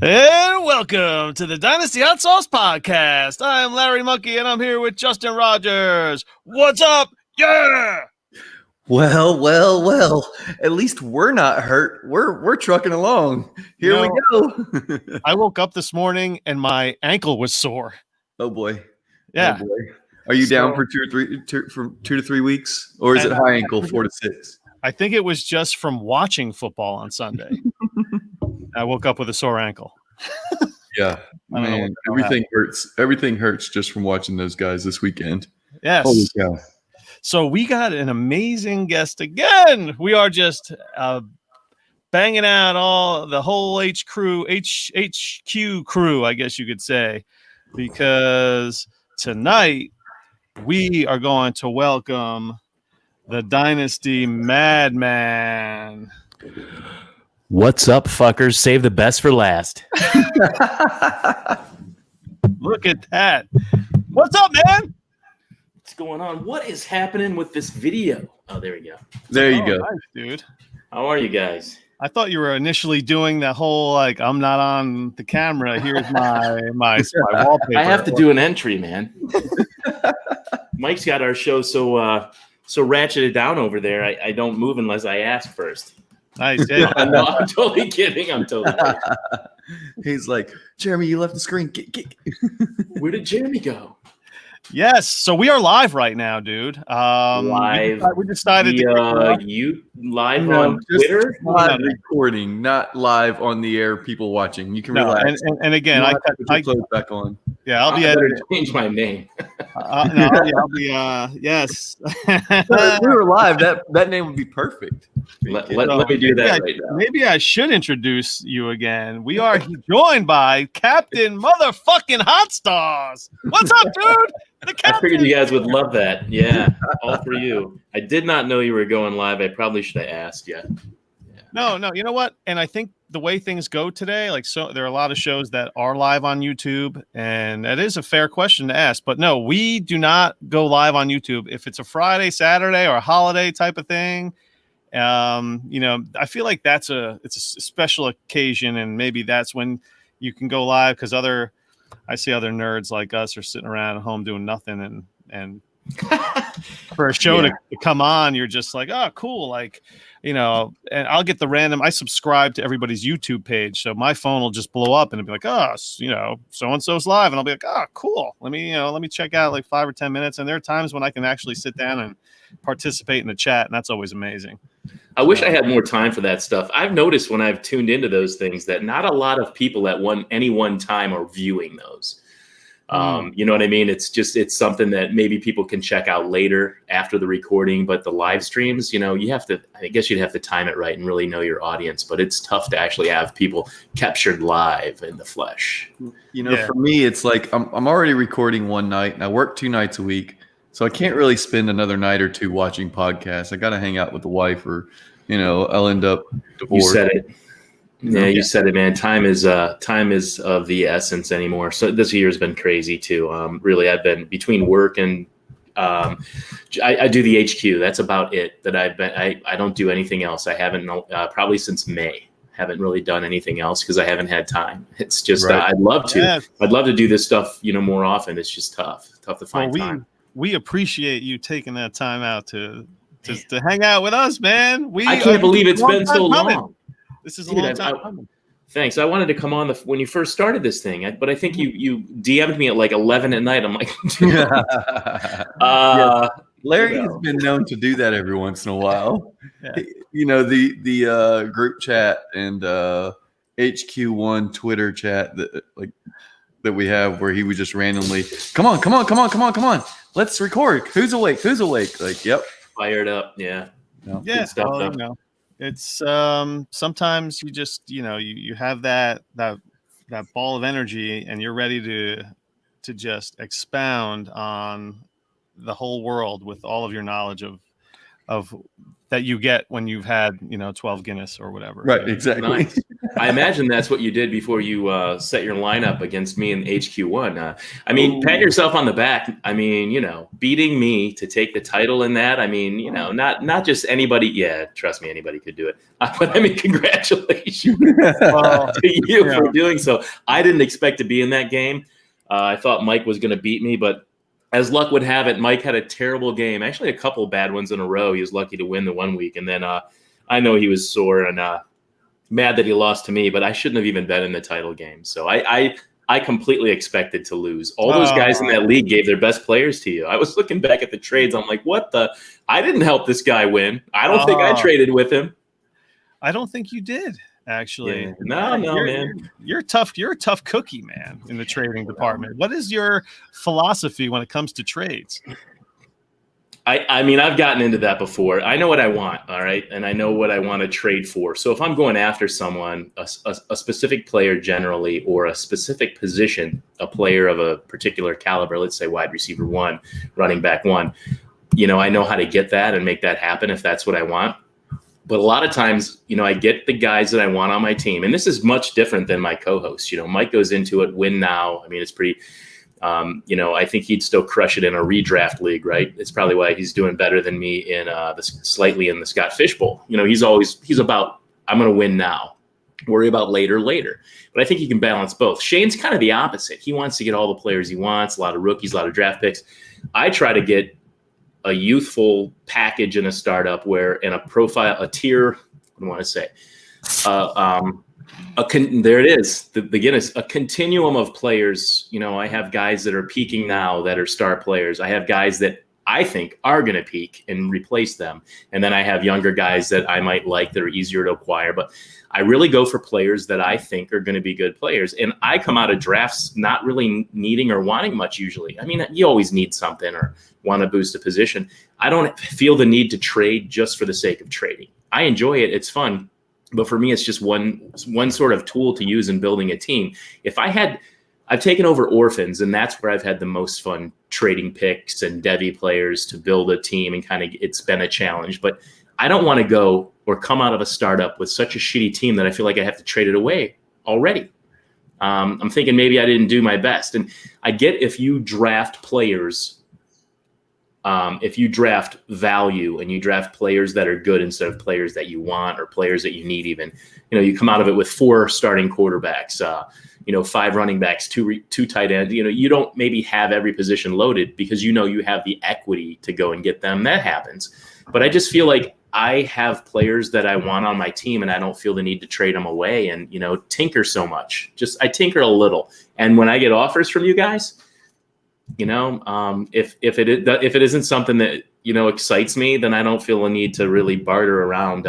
And welcome to the Dynasty Hot Sauce Podcast. I'm Larry Monkey, and I'm here with Justin Rogers. What's up? Yeah! Well. At least we're not hurt. We're trucking along. Here we go. I woke up this morning and my ankle was sore. Oh boy. Yeah. Oh boy. Are you down for 2 to 3 weeks, or is it high ankle 4 to 6? I think it was just from watching football on Sunday. I woke up with a sore ankle. Yeah, man, everything hurts. Everything hurts just from watching those guys this weekend. Yes. Holy cow. So we got an amazing guest again. We are just banging out the whole HQ crew, I guess you could say, because tonight we are going to welcome the Dynasty Madman. What's up, fuckers? Save the best for last. Look at that. What's up, man? What's going on? What is happening with this video? Oh, there we go. There you go. Nice, dude. How are you guys? I thought you were initially doing the whole, like, I'm not on the camera. Here's my wallpaper. I have to do an entry, man. Mike's got our show so ratcheted down over there. I don't move unless I ask first. Nice. Yeah. No, I'm totally kidding. I'm totally kidding. He's like, Jeremy, you left the screen. Where did Jeremy go? Yes. So we are live right now, dude. Live. We decided you live on Twitter? Live recording, not live on the air. People watching. You can relax. And again, I put your clothes back on. Yeah, I'll be editing. Change my name. I'll be. Yes. If we were live, that name would be perfect. Let me do that right now. Maybe I should introduce you again. We are joined by Captain Motherfucking Hot Stars. What's up, dude? I figured you guys would love that. Yeah, all for you. I did not know you were going live. I probably should have asked you. Yeah. No. You know what? And I think the way things go today, there are a lot of shows that are live on YouTube, and that is a fair question to ask. But no, we do not go live on YouTube. If it's a Friday, Saturday, or a holiday type of thing, I feel like it's a special occasion, and maybe that's when you can go live because I see other nerds like us are sitting around at home doing nothing, and for a show to come on, you're just like, oh, cool. Like, and I'll get the random, I subscribe to everybody's YouTube page. So my phone will just blow up and it'll be like, oh, so-and-so's live. And I'll be like, oh, cool. Let me check out like 5 or 10 minutes. And there are times when I can actually sit down and participate in the chat. And that's always amazing. I wish I had more time for that stuff. I've noticed when I've tuned into those things that not a lot of people at any one time are viewing those. You know what I mean? It's something that maybe people can check out later after the recording, but the live streams, I guess you'd have to time it right and really know your audience, but it's tough to actually have people captured live in the flesh. For me, it's like, I'm already recording one night and I work 2 nights a week. So I can't really spend another night or two watching podcasts. I got to hang out with the wife or, I'll end up divorced. You said it. Yeah, you said it, man. Time is of the essence anymore. So this year has been crazy too. Really, I've been between work and I do the HQ. That's about it. That I've been. I don't do anything else. I haven't probably since May. Haven't really done anything else because I haven't had time. It's just right. I'd love to. Yeah. I'd love to do this stuff, more often. It's just tough to find time. We appreciate you taking that time out to hang out with us, man. I can't believe it's been so long. This is a long time coming. Thanks. I wanted to come on when you first started this thing, but I think you DM'd me at like 11 at night. I'm like, Larry has been known to do that every once in a while. Yeah. The group chat and HQ1 Twitter chat that we have where he would just randomly, come on. Let's record. Who's awake? Like, yep. Fired up. Yeah. No. Yeah. Stuff, it's sometimes you just you have that ball of energy and you're ready to just expound on the whole world with all of your knowledge of that you get when you've had 12 Guinness or whatever. Right, exactly. Nice. I imagine that's what you did before you set your lineup against me in HQ1. I mean, pat yourself on the back. I mean, beating me to take the title in that. I mean, not just anybody. Yeah, trust me, anybody could do it. But I mean, congratulations to you for doing so. I didn't expect to be in that game. I thought Mike was going to beat me, but as luck would have it, Mike had a terrible game. Actually, a couple of bad ones in a row. He was lucky to win the one week, and then I know he was sore and mad that he lost to me, but I shouldn't have even been in the title game. So I completely expected to lose. All those guys in that league gave their best players to you. I was looking back at the trades. I'm like, what the? I didn't help this guy win. I don't think I traded with him. I don't think you did, actually. Yeah. No, man. You're tough. You're a tough cookie, man, in the trading department. What is your philosophy when it comes to trades? I mean, I've gotten into that before. I know what I want, all right? And I know what I want to trade for. So if I'm going after someone, a specific player generally, or a specific position, a player of a particular caliber, let's say wide receiver 1, running back 1, I know how to get that and make that happen if that's what I want. But a lot of times, I get the guys that I want on my team. And this is much different than my co-host. Mike goes into it, win now. I mean, it's pretty... I think he'd still crush it in a redraft league, right? It's probably why he's doing better than me in slightly in the Scott Fish Bowl. He's about, I'm going to win now, worry about later. But I think he can balance both. Shane's kind of the opposite. He wants to get all the players he wants, a lot of rookies, a lot of draft picks. I try to get a youthful package in a startup where in a profile, a tier, what do I want to say? There it is, the Guinness, a continuum of players. I have guys that are peaking now that are star players. I have guys that I think are going to peak and replace them. And then I have younger guys that I might like that are easier to acquire. But I really go for players that I think are going to be good players. And I come out of drafts not really needing or wanting much usually. I mean, you always need something or want to boost a position. I don't feel the need to trade just for the sake of trading. I enjoy it. It's fun. But for me, it's just one sort of tool to use in building a team. I've taken over orphans, and that's where I've had the most fun trading picks and Devy players to build a team, and it's been a challenge. But I don't want to go or come out of a startup with such a shitty team that I feel like I have to trade it away already. I'm thinking maybe I didn't do my best. And I get if you draft players, if you draft value and you draft players that are good instead of players that you want or players that you need even, you come out of it with 4 starting quarterbacks, 5 running backs, two tight ends. You don't maybe have every position loaded because you have the equity to go and get them. That happens. But I just feel like I have players that I want on my team and I don't feel the need to trade them away and, tinker so much. I tinker a little. And when I get offers from you guys, if it isn't something that, excites me, then I don't feel a need to really barter around.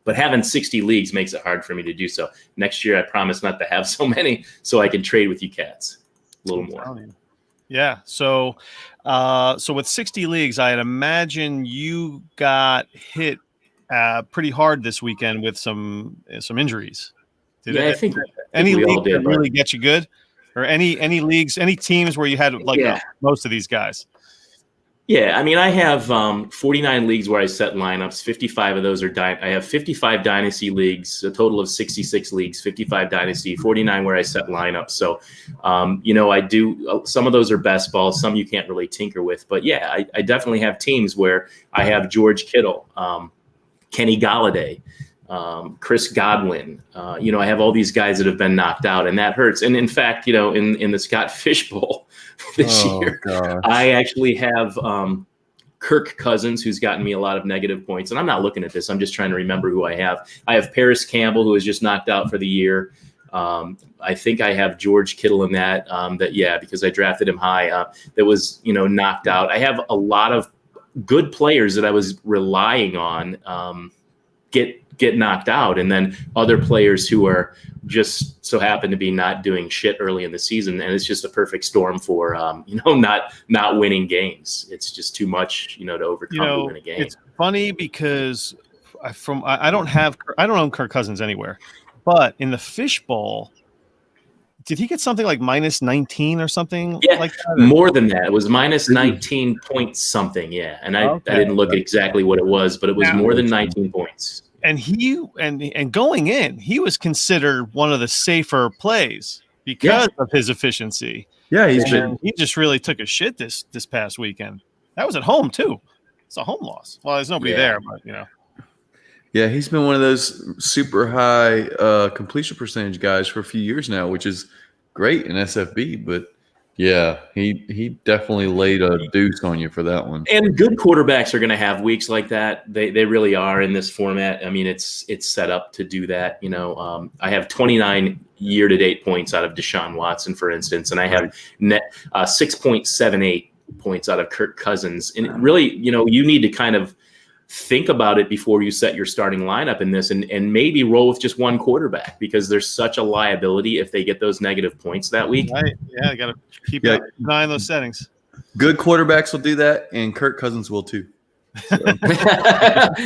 But having 60 leagues makes it hard for me to do so. Next year, I promise not to have so many so I can trade with you cats a little more. Yeah. So with 60 leagues, I'd imagine you got hit pretty hard this weekend with some injuries. I think any league that really get you good? Or any leagues, any teams where you had most of these guys? Yeah, I mean, I have 49 leagues where I set lineups. 55 of those are I have 55 dynasty leagues, a total of 66 leagues, 55 dynasty, 49 where I set lineups. So, I do. Some of those are best balls. Some you can't really tinker with. But yeah, I definitely have teams where I have George Kittle, Kenny Golladay, Chris Godwin. I have all these guys that have been knocked out, and that hurts. And in fact, in the Scott Fish Bowl this year, gosh. I actually have Kirk Cousins, who's gotten me a lot of negative points. And I'm not looking at this. I'm just trying to remember who I have. I have Paris Campbell, who was just knocked out for the year. I think I have George Kittle in that, because I drafted him high, that was, knocked out. I have a lot of good players that I was relying on get knocked out, and then other players who are just so happen to be not doing shit early in the season, and it's just a perfect storm for not winning games. It's just too much to overcome to win a game. It's funny because I don't own Kirk Cousins anywhere, but in the Fish Bowl, did he get something like minus 19 or something? Yeah, like that? More than that. It was minus 19 point something. Yeah, and I didn't look at exactly what it was, but it was more than 19 points. And going in, he was considered one of the safer plays because of his efficiency. Yeah, he just really took a shit this past weekend. That was at home too. It's a home loss. Well, there's nobody there, but Yeah, he's been one of those super high completion percentage guys for a few years now, which is great in SFB. But yeah, he definitely laid a deuce on you for that one. And good quarterbacks are going to have weeks like that. They really are in this format. I mean, it's set up to do that. I have 29 year-to-date points out of Deshaun Watson, for instance, and I have net 6.78 points out of Kirk Cousins. And really, you need to kind of think about it before you set your starting lineup in this, and maybe roll with just one quarterback, because there's such a liability if they get those negative points that week. Right. Yeah, you got to keep an eye on those settings. Good quarterbacks will do that, and Kirk Cousins will too. So.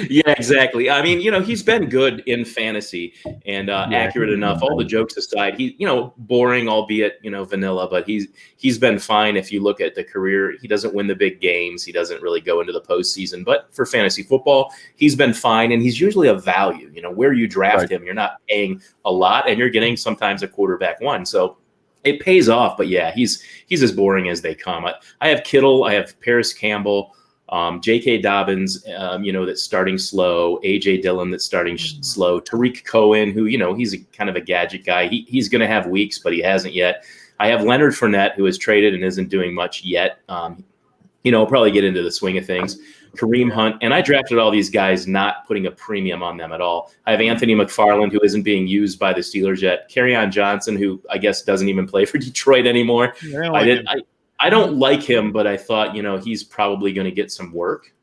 Yeah, exactly. I mean, he's been good in fantasy and accurate enough. All the jokes aside, he, boring, albeit, vanilla, but he's been fine. If you look at the career, he doesn't win the big games. He doesn't really go into the postseason, but for fantasy football, he's been fine. And he's usually a value, where you draft him, you're not paying a lot and you're getting sometimes a quarterback one. So it pays off, but yeah, he's as boring as they come. I have Kittle, I have Paris Campbell, J.K. Dobbins, that's starting slow. A.J. Dillon that's starting slow. Tariq Cohen, who, he's a kind of a gadget guy. He's going to have weeks, but he hasn't yet. I have Leonard Fournette, who has traded and isn't doing much yet. Probably get into the swing of things. Kareem Hunt. And I drafted all these guys not putting a premium on them at all. I have Anthony McFarland, who isn't being used by the Steelers yet. Kerryon Johnson, who I guess doesn't even play for Detroit anymore. I don't like him, but I thought, he's probably going to get some work.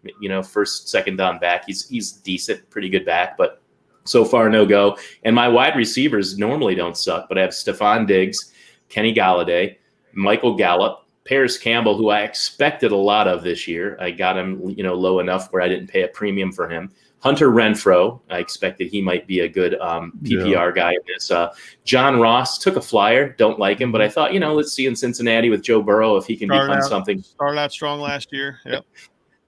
First, second down back, he's decent, pretty good back, but so far no go. And my wide receivers normally don't suck, but I have Stephon Diggs, Kenny Galladay, Michael Gallup, Paris Campbell, who I expected a lot of this year. I got him, low enough where I didn't pay a premium for him. Hunter Renfrow, I expected he might be a good PPR guy in this. John Ross took a flyer. Don't like him, but I thought, let's see in Cincinnati with Joe Burrow if he can become something. Started out strong last year. Yep.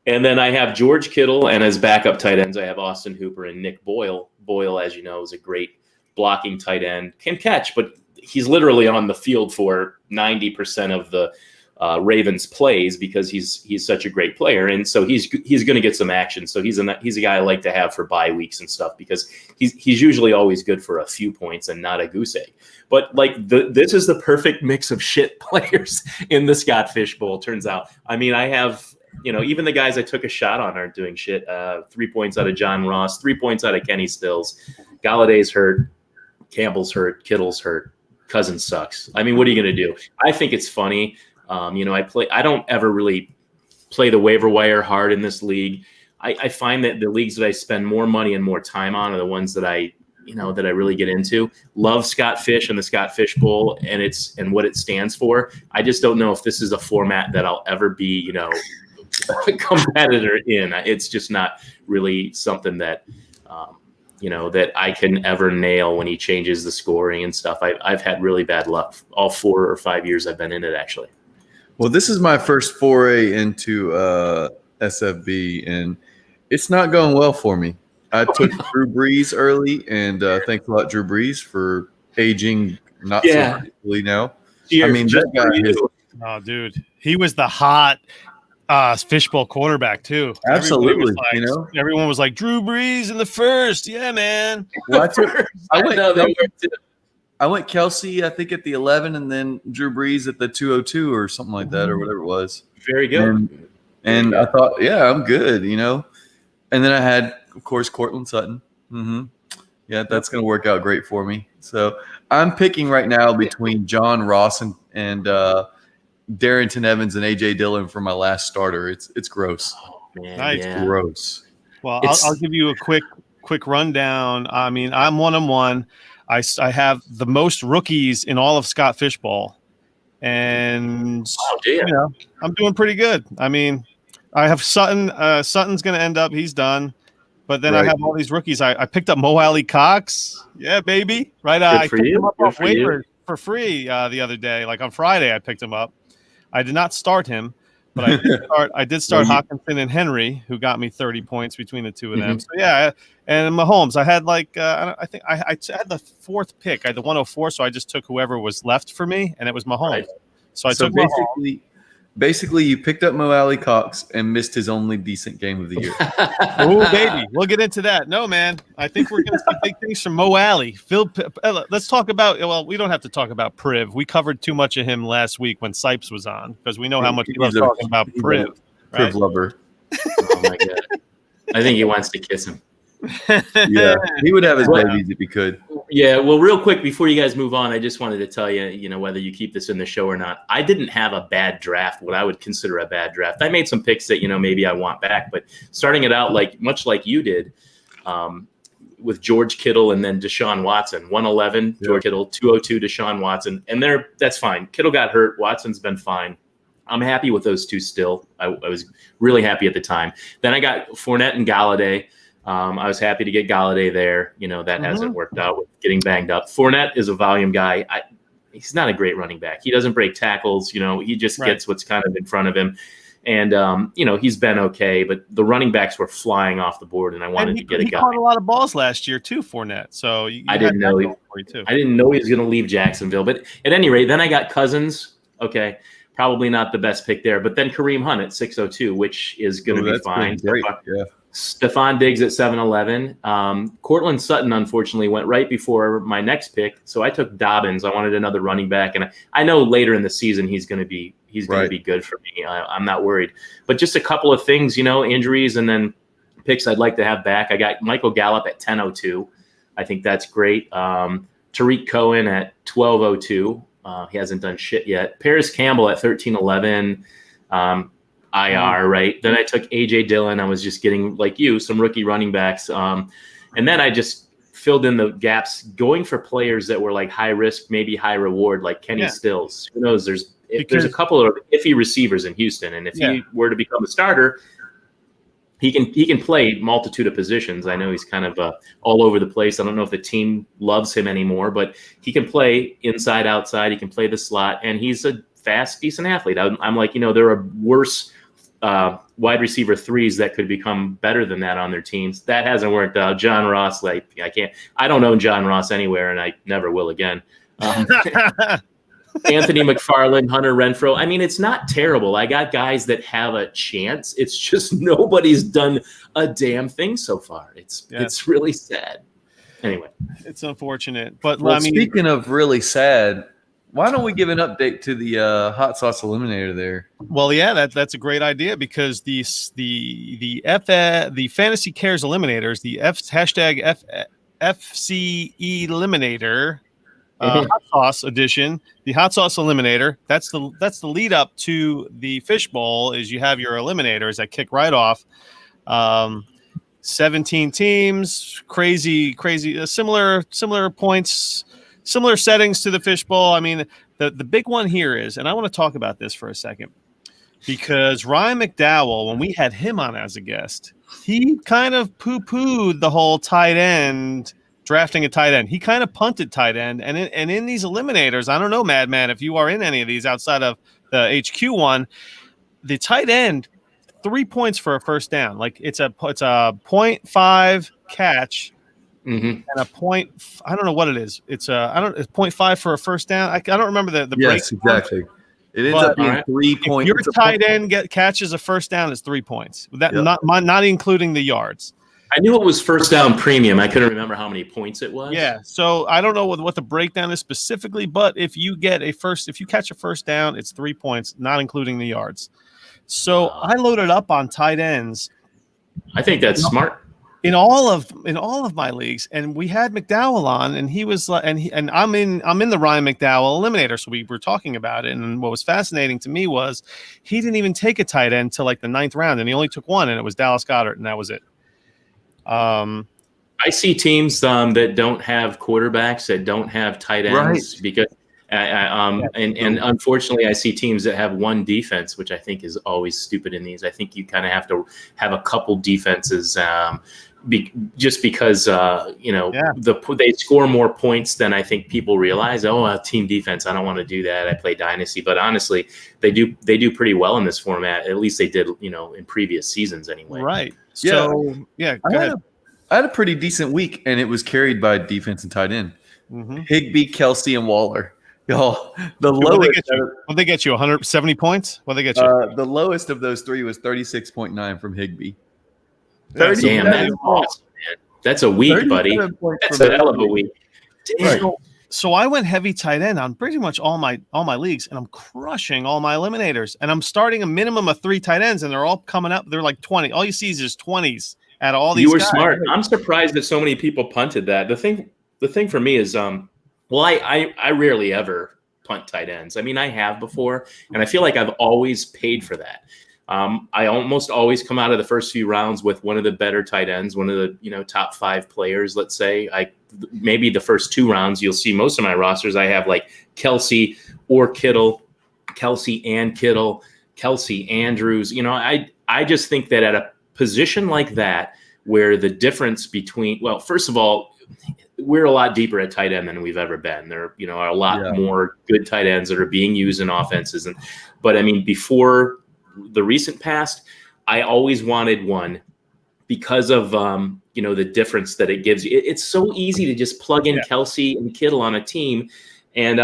And then I have George Kittle, and as backup tight ends, I have Austin Hooper and Nick Boyle. Boyle, as you know, is a great blocking tight end. Can catch, but he's literally on the field for 90% of the Ravens plays because he's such a great player, and so he's going to get some action. So he's a guy I like to have for bye weeks and stuff because he's usually always good for a few points and not a goose egg. But this is the perfect mix of shit players in the Scott Fish Bowl. Turns out, I mean, I have even the guys I took a shot on aren't doing shit. 3 points out of John Ross, 3 points out of Kenny Stills. Galladay's hurt, Campbell's hurt, Kittle's hurt, Cousins sucks. I mean, what are you going to do? I think it's funny. I don't ever really play the waiver wire hard in this league. I find that the leagues that I spend more money and more time on are the ones that I really get into. Love Scott Fish and the Scott Fish Bowl and what it stands for. I just don't know if this is a format that I'll ever be, a competitor in. It's just not really something that, that I can ever nail when he changes the scoring and stuff. I've had really bad luck all 4 or 5 years I've been in it, actually. Well, this is my first foray into SFB, and it's not going well for me. I took Drew Brees early, and thanks a lot, Drew Brees, for aging not so gracefully now. Cheers. I mean, that guy is. Oh, dude, he was the hot fishbowl quarterback too. Absolutely, everyone was like Drew Brees in the first. Yeah, man. Well, I went Kelsey, I think, at the 11, and then Drew Brees at the 202 or something like that, or whatever it was. Very good. And I thought, yeah, I'm good, And then I had, of course, Cortland Sutton. Yeah, that's going to work out great for me. So I'm picking right now between John Ross and Darrington Evans and A.J. Dillon for my last starter. It's gross. Oh, man, nice. It's gross. Well, I'll give you a quick rundown. I mean, I'm 1-1. I have the most rookies in all of Scott Fish Bowl, and I'm doing pretty good. I mean, I have Sutton. Sutton's going to end up. He's done. But then I have all these rookies. I picked up Mo Alley Cox. Yeah, baby. Right. I picked him up off waivers for free the other day. Like on Friday, I picked him up. I did not start him, but I did start Hockenson and Henry, who got me 30 points between the two of them. So yeah, and Mahomes, I had like I think I had the fourth pick. I had the 104, so I just took whoever was left for me, and it was Mahomes. Right. So I took Mahomes. Basically, you picked up Mo Alley Cox and missed his only decent game of the year. Oh, baby. We'll get into that. No, man. I think we're going to see big things from Mo Alley. Let's talk about – well, we don't have to talk about Priv. We covered too much of him last week when Sipes was on because we know how much he loves talking about Priv. Priv lover. Oh, my God. I think he wants to kiss him. Yeah, he would have his babies if he could. Yeah, well, real quick before you guys move on, I just wanted to tell you, whether you keep this in the show or not, I didn't have a bad draft, what I would consider a bad draft. I made some picks that, maybe I want back, but starting it out much like you did, with George Kittle and then Deshaun Watson, 111, George Kittle, 202, Deshaun Watson, and that's fine. Kittle got hurt. Watson's been fine. I'm happy with those two still. I was really happy at the time. Then I got Fournette and Galladay. I was happy to get Galladay there. That hasn't worked out with getting banged up. Fournette is a volume guy. He's not a great running back. He doesn't break tackles. He just gets what's kind of in front of him. And, he's been okay. But the running backs were flying off the board, and I wanted to get a guy. He caught a lot of balls last year, too, Fournette. So I didn't know he was going to leave Jacksonville. But at any rate, then I got Cousins. Okay. Probably not the best pick there. But then Kareem Hunt at 602, which is going to be fine. Great. Yeah. Stephon Diggs at 711. Cortland Sutton, unfortunately, went right before my next pick. So I took Dobbins. I wanted another running back. And I know later in the season he's going to be good for me. I'm not worried. But just a couple of things, injuries and then picks I'd like to have back. I got Michael Gallup at 1002. I think that's great. Tariq Cohen at 1202. He hasn't done shit yet. Paris Campbell at 1311. IR, right? Then I took A.J. Dillon. I was just getting, like you, some rookie running backs. And then I just filled in the gaps, going for players that were like high risk, maybe high reward, like Kenny Stills. Who knows? There's a couple of iffy receivers in Houston. And if he were to become a starter, he can play multitude of positions. I know he's kind of all over the place. I don't know if the team loves him anymore, but he can play inside, outside. He can play the slot, and he's a fast, decent athlete. I'm like, there are worse wide receiver threes that could become better than that on their teams. That hasn't worked out. John Ross, I don't own John Ross anywhere, and I never will again. Anthony McFarland, Hunter Renfrow. I mean, it's not terrible. I got guys that have a chance. It's just nobody's done a damn thing so far. It's really sad. Anyway, it's unfortunate. But speaking of really sad, why don't we give an update to the hot sauce eliminator there? Well, yeah, that's a great idea because the Fantasy Cares Eliminators, the hashtag FCE Eliminator hot sauce edition, the hot sauce eliminator. That's the lead up to the fishbowl. Is you have your eliminators that kick right off. 17 teams, crazy, similar points. Similar settings to the fishbowl. I mean, the big one here is, and I want to talk about this for a second, because Ryan McDowell, when we had him on as a guest, he kind of poo-pooed the whole tight end, drafting a tight end. He kind of punted tight end. And in these eliminators, I don't know, Madman, if you are in any of these outside of the HQ one, the tight end, 3 points for a first down. Like it's a 0.5 catch. And a point, I don't know what it is. It's 0.5 for a first down. I don't remember the break. Yes, exactly. It ends up being 3 points. Your tight end catches a first down is 3 points. That not including the yards. I knew it was first down premium. I couldn't remember how many points it was. Yeah, so I don't know what the breakdown is specifically, but if you catch a first down, it's 3 points, not including the yards. So I loaded up on tight ends. I think that's smart. In all of my leagues, and we had McDowell on, and he was and I'm in the Ryan McDowell eliminator, so we were talking about it. And what was fascinating to me was he didn't even take a tight end till like the 9th round, and he only took one, and it was Dallas Goedert, and that was it. I see teams that don't have quarterbacks, that don't have tight ends, because and unfortunately, I see teams that have one defense, which I think is always stupid in these. I think you kind of have to have a couple defenses. just because they score more points than I think people realize. Oh, team defense, I don't want to do that. I play Dynasty, but honestly, they do pretty well in this format. At least they did, in previous seasons anyway. Right. Yeah. So go ahead. I had a pretty decent week, and it was carried by defense and tight end. Mm-hmm. Higbee, Kelsey, and Waller. Y'all, the lowest. lowest. What'd they get you? 170 points? What'd they get you? The lowest of those three was 36.9 from Higbee. Damn, that's awesome, man. That's a week, buddy. That's a hell of a week. Damn. Right. So I went heavy tight end on pretty much all my leagues, and I'm crushing all my eliminators. And I'm starting a minimum of 3 tight ends, and they're all coming up. They're like 20. All you see is just 20s at all these. You were guys. smart. I'm surprised that so many people punted that. The thing for me is, I rarely ever punt tight ends. I mean, I have before, and I feel like I've always paid for that. I almost always come out of the first few rounds with one of the better tight ends, one of the top 5 players. Let's say maybe the first 2 rounds, you'll see most of my rosters. I have like Kelsey or Kittle, Kelsey and Kittle, Kelsey Andrews. I just think that at a position like that, where the difference between, well, first of all, we're a lot deeper at tight end than we've ever been. There, are a lot more good tight ends that are being used in offenses, but I mean, before the recent past, I always wanted one because of the difference that it gives you. It's so easy to just plug in Kelsey and Kittle on a team, and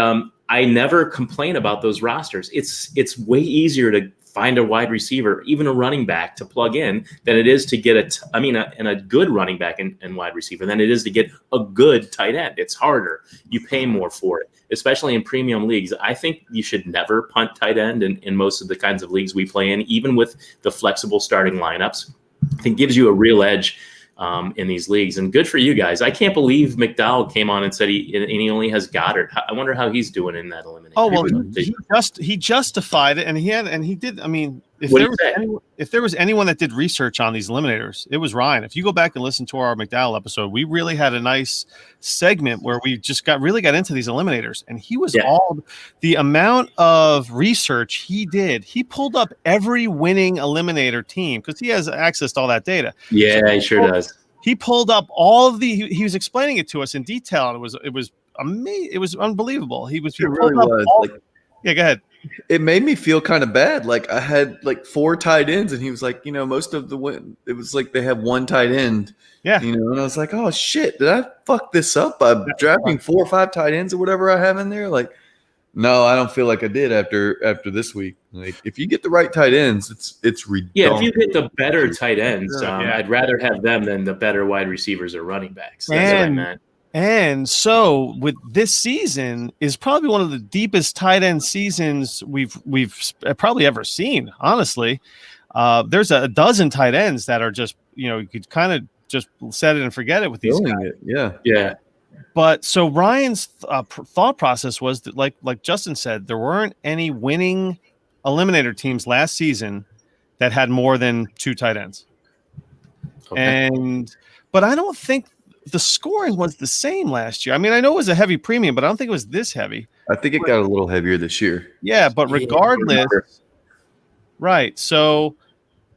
I never complain about those rosters. It's way easier to find a wide receiver, even a running back, to plug in than it is to get a good running back and wide receiver than it is to get a good tight end. It's harder. You pay more for it, especially in premium leagues. I think you should never punt tight end in most of the kinds of leagues we play in, even with the flexible starting lineups. I think it gives you a real edge in these leagues, and good for you guys. I can't believe McDowell came on and said he only has Goddard. I wonder how he's doing in that elimination. Oh well, he justified it, and he did. I mean, if there was anyone that did research on these eliminators, it was Ryan. If you go back and listen to our McDowell episode, we really had a nice segment where we just got into these eliminators, and he was all the amount of research he did. He pulled up every winning eliminator team because he has access to all that data. Yeah, he sure does. He pulled up all of the. He was explaining it to us in detail, and it was amazing. It was unbelievable. He really was. Go ahead. It made me feel kind of bad. Like I had like 4 tight ends, and he was like, most of the win. It was like they have 1 tight end. Yeah. And I was like, oh shit, did I fuck this up by drafting 4 or 5 tight ends or whatever I have in there? Like, no, I don't feel like I did after this week. Like, if you get the right tight ends, it's redundant. Yeah, if you get the better tight ends, I'd rather have them than the better wide receivers or running backs. That's what I meant. And so with this season is probably one of the deepest tight end seasons we've probably ever seen. Honestly, there's a dozen tight ends that are just you could kind of just set it and forget it with these guys. Yeah. But so Ryan's thought process was that, like Justin said, there weren't any winning eliminator teams last season that had more than 2 tight ends. Okay. But I don't think the scoring was the same last year. I mean, I know it was a heavy premium, but I don't think it was this heavy. I think it got a little heavier this year. Yeah, but regardless, right. So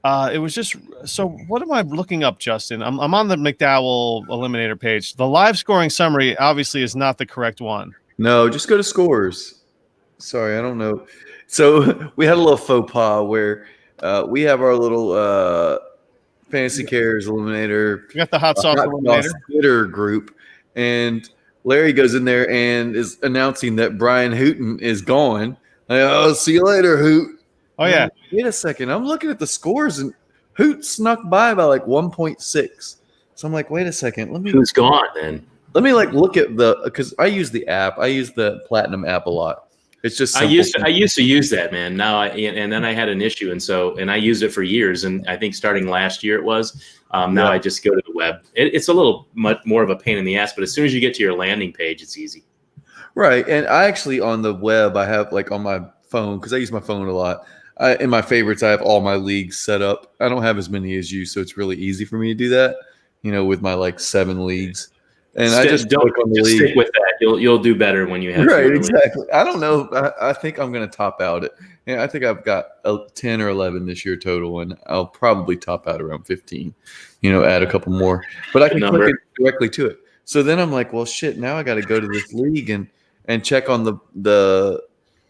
it was just – so what am I looking up, Justin? I'm on the McDowell eliminator page. The live scoring summary obviously is not the correct one. No, just go to scores. Sorry, I don't know. So we had a little faux pas where we have our little Fantasy Cares eliminator. We got the hot sauce eliminator Twitter group, and Larry goes in there and is announcing that Brian Hooten is gone. See you later, Hoot. Oh yeah. Wait a second. I'm looking at the scores, and Hoot snuck by like 1.6. So I'm like, wait a second. Who's gone then? Let me look at because I use the app. I use the Platinum app a lot. It's just I used to use that, man. Now and then I had an issue, and I used it for years. And I think starting last year it was. Now I just go to the web. It's a little much more of a pain in the ass, but as soon as you get to your landing page, it's easy. Right, and I actually on the web I have on my phone because I use my phone a lot. In my favorites, I have all my leagues set up. I don't have as many as you, so it's really easy for me to do that. With my 7 leagues. And I just click on the league. Stick with that. You'll do better when you have right. Exactly. I don't know. I think I'm going to top out it. Yeah, I think I've got 10 or 11 this year total, and I'll probably top out around 15. Add a couple more, but I can click it directly to it. So then I'm like, well, shit. Now I got to go to this league and check on the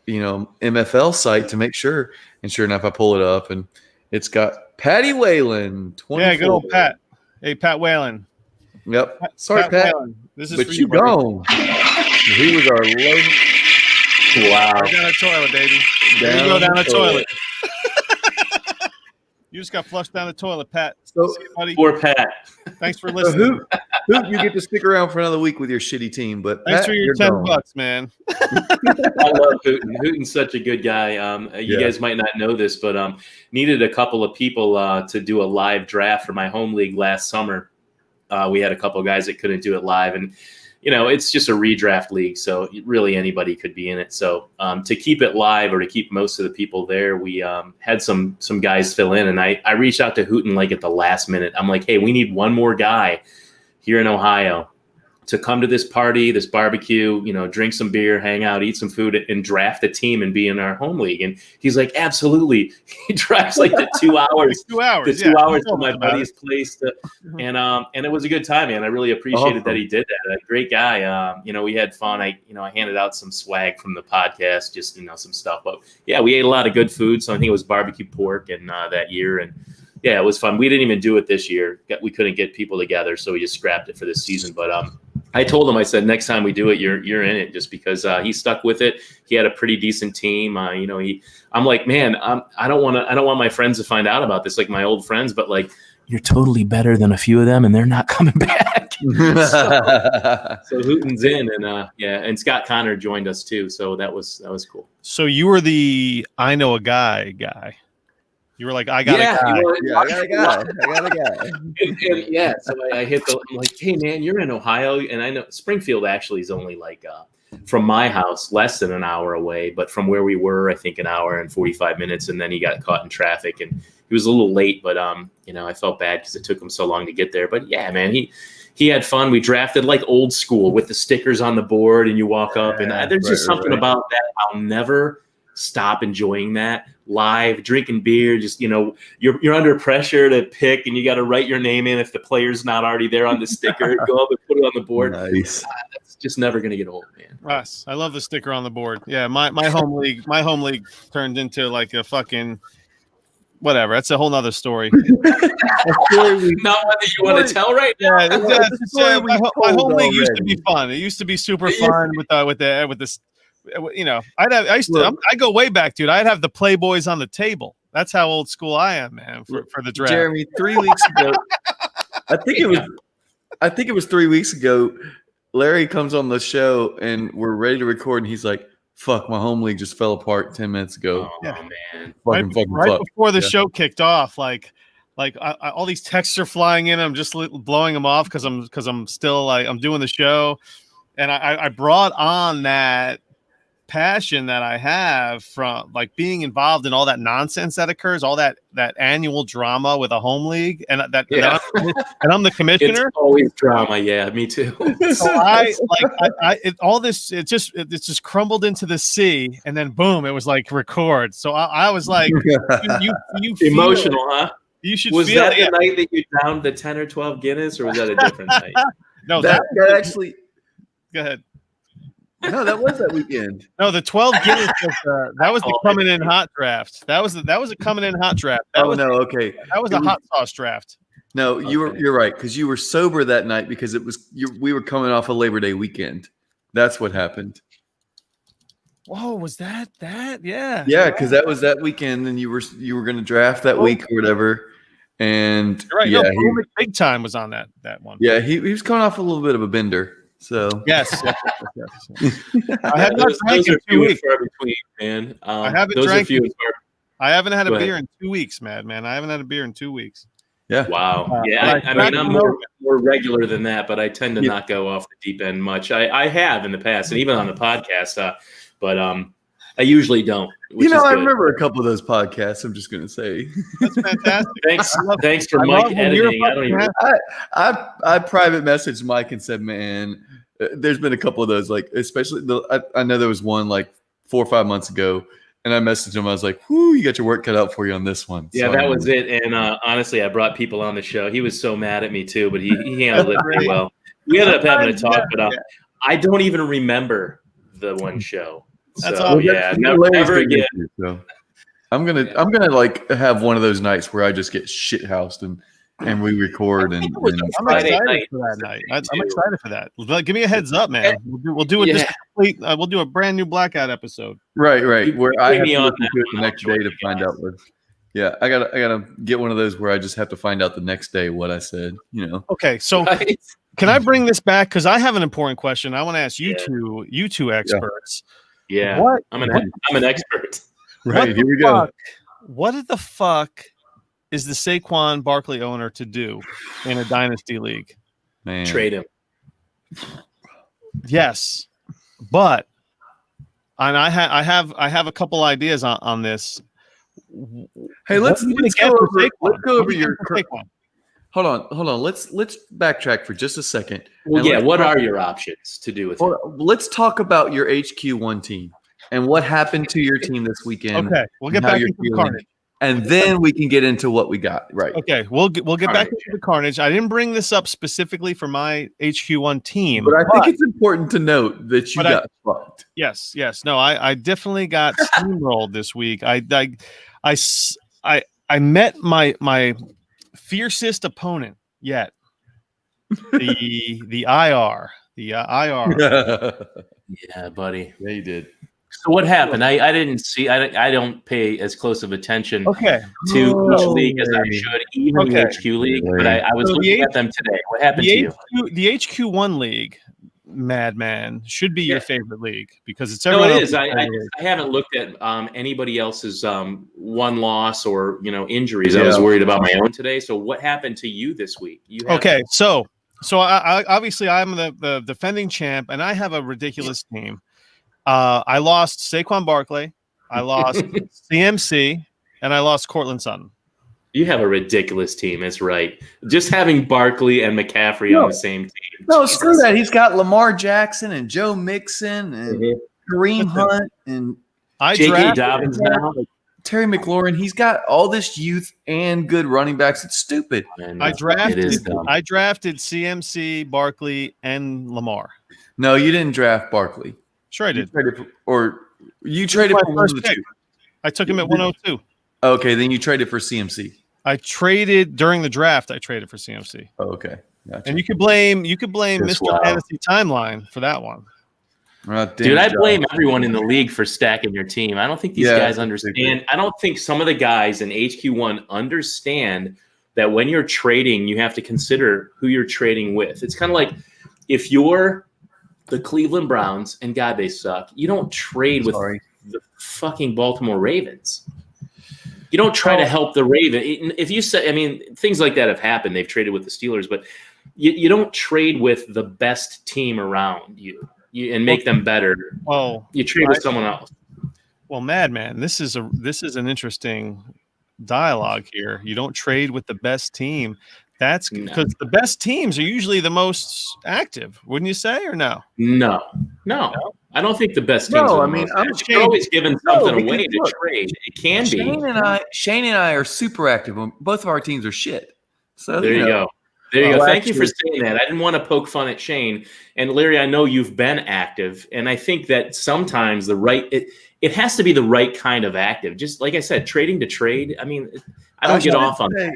MFL site to make sure. And sure enough, I pull it up, and it's got Patty Whalen. 24. Yeah, good old Pat. Hey, Pat Whalen. Yep. Sorry, Pat. This is but for you gone. He was our low. Wow. Down a toilet, baby. There you go down a toilet. You just got flushed down the toilet, Pat. So, buddy. Poor Pat. Thanks for listening. Hoot, you get to stick around for another week with your shitty team, but thanks Pat, for your $10, man. I love Hooten. Hooten's such a good guy. You guys might not know this, but needed a couple of people to do a live draft for my home league last summer. We had a couple of guys that couldn't do it live, and it's just a redraft league, so really anybody could be in it. So to keep it live, or to keep most of the people there, we had some guys fill in, and I reached out to Hooten like at the last minute. I'm like, hey, we need one more guy here in Ohio to come to this party, this barbecue, drink some beer, hang out, eat some food, and draft a team and be in our home league. And he's like, absolutely. He drives like the 2 hours. 2 hours. The 2 hours to my buddy's place. And it was a good time, man. I really appreciated that he did that. A great guy. We had fun. I handed out some swag from the podcast, just, some stuff. But yeah, we ate a lot of good food. So I think it was barbecue pork and that year. And yeah, it was fun. We didn't even do it this year. We couldn't get people together, so we just scrapped it for this season. But I told him, I said, next time we do it, you're in it, just because he stuck with it. He had a pretty decent team. I'm like, man, I don't want my friends to find out about this, like my old friends, but like, you're totally better than a few of them, and they're not coming back. so Hooten's in, and and Scott Connor joined us too, so that was cool. So you were the I know a guy. You were like, I got a guy. I got a guy. And so I hit I'm like, hey, man, you're in Ohio. And I know Springfield actually is only like from my house, less than an hour away. But from where we were, I think an hour and 45 minutes. And then he got caught in traffic. And he was a little late. But, I felt bad because it took him so long to get there. But, yeah, man, he had fun. We drafted like old school with the stickers on the board. And you walk up. And there's just something about that. I'll never stop enjoying that. Live, drinking beer, just you're under pressure to pick, and you got to write your name in if the player's not already there on the sticker. Go up and put it on the board. Nice. That's just never going to get old, man. Russ, I love the sticker on the board. Yeah, my home league turned into like a fucking whatever. That's a whole nother story. Not one that you want to tell right now. My home league used to be fun. It used to be super fun with this. I go way back, dude. I'd have the Playboys on the table. That's how old school I am, man. For the draft, Jeremy, 3 weeks ago, I think it was 3 weeks ago. Larry comes on the show and we're ready to record, and he's like, "Fuck, my home league just fell apart 10 minutes ago." Oh man, right before the show kicked off, like all these texts are flying in. I'm just blowing them off because I'm still I'm doing the show, and I brought on that passion that I have from like being involved in all that nonsense that occurs, all that annual drama with a home league, and and I'm the commissioner. It's always drama. Yeah, me too. So it just crumbled into the sea, and then boom, it was like record. So I was like, you emotional, huh? You should. Was that the night that you downed the 10 or 12 Guinness, or was that a different night? No, that actually. Go ahead. No, that was that weekend. No, the 12 Guinness that was the coming in hot draft. That was a coming in hot draft. That was a hot sauce draft. No, you're right, because you were sober that night because we were coming off a Labor Day weekend. That's what happened. Whoa, was that? Yeah. Yeah, because that was that weekend, and you were going to draft that week or whatever. And you're right. Yeah, Big Time was on that one. Yeah, he was coming off a little bit of a bender. So yes. I have not drank in 2 weeks. Man. I haven't drank. I haven't had a beer in 2 weeks, man. I haven't had a beer in 2 weeks. Yeah. Wow. Yeah. I mean, I'm more regular than that, but I tend to not go off the deep end much. I have in the past, and even on the podcast. But I usually don't. Which I is good. remember a couple of those podcasts. I'm just going to say. That's fantastic. Thanks for Mike editing. I don't even. I private messaged Mike and said, "Man, there's been a couple of those. Like, especially I know there was one like 4 or 5 months ago." And I messaged him. I was like, "Whoo, you got your work cut out for you on this one." Yeah, that was it. And honestly, I brought people on the show. He was so mad at me too, but he handled it pretty well. We ended up having a talk, but I don't even remember the one show. That's so yeah, never again. So I'm gonna like have one of those nights where I just get shit housed and we record and I'm excited for that night. I'm excited for that. Give me a heads up, man. We'll do it. Just complete. We'll do a brand new Blackout episode. Right. Where I have to listen to it the next day to find out what. Yeah, I gotta get one of those where I just have to find out the next day what I said. Okay, so can I bring this back because I have an important question I want to ask you two experts. Yeah, I'm an expert. Right, here we go. What the fuck is the Saquon Barkley owner to do in a dynasty league? Man. Trade him. Yes, but I have a couple ideas on this. Hey, let's go over your. Hold on. Let's backtrack for just a second. Well, what are your options to do with it? Let's talk about your HQ1 team and what happened to your team this weekend. Okay, we'll get back into the carnage. And then we can get into what we got. Right. Okay, we'll get back into the carnage. I didn't bring this up specifically for my HQ1 team. But I think it's important to note that you got fucked. Yes. No, I definitely got steamrolled this week. I met my fiercest opponent yet. The IR. Yeah, buddy. Yeah, you did. So what happened? I didn't see. I don't pay as close of attention to each league as I should, even the HQ league. But I was looking at them today. What happened to you? The HQ1 league, Madman, should be your favorite league because it's everyone. No, it is. I haven't looked at anybody else's one loss or injuries. I was worried about my own today. So what happened to you this week? So I obviously I'm the defending champ, and I have a ridiculous team. I lost Saquon Barkley, I lost CMC, and I lost Cortland Sutton. You have a ridiculous team. That's right. Just having Barkley and McCaffrey on the same team. No, screw that. He's got Lamar Jackson and Joe Mixon and Kareem Hunt and J.K. Dobbins now. Terry McLaurin. He's got all this youth and good running backs. It's stupid. I drafted CMC, Barkley, and Lamar. No, you didn't draft Barkley. Sure, I did. You traded for one of the two. I took him at 102. Okay, then you traded for CMC. I traded during the draft. I traded for CMC. Oh, okay. Gotcha. And you could blame Mr. Fantasy Timeline for that one. Dude, I blame everyone in the league for stacking your team. I don't think these guys understand. I don't think some of the guys in HQ1 understand that when you're trading, you have to consider who you're trading with. It's kind of like if you're the Cleveland Browns, and God, they suck. You don't trade with the fucking Baltimore Ravens. You don't try to help the Raven. If you say, things like that have happened. They've traded with the Steelers, but you don't trade with the best team around you and make them better. Well, you trade with someone else. Well, Madman, this is an interesting dialogue here. You don't trade with the best team. That's because the best teams are usually the most active, wouldn't you say, or no? No. I don't think the best teams are the most active. You're always giving something away to trade. It can be. Shane and I are super active. Both of our teams are shit. So there you go. There you go. Thank you for saying that. I didn't want to poke fun at Shane. And Larry, I know you've been active, and I think that sometimes it has to be the right kind of active. Just like I said, trading to trade. I don't get off on that.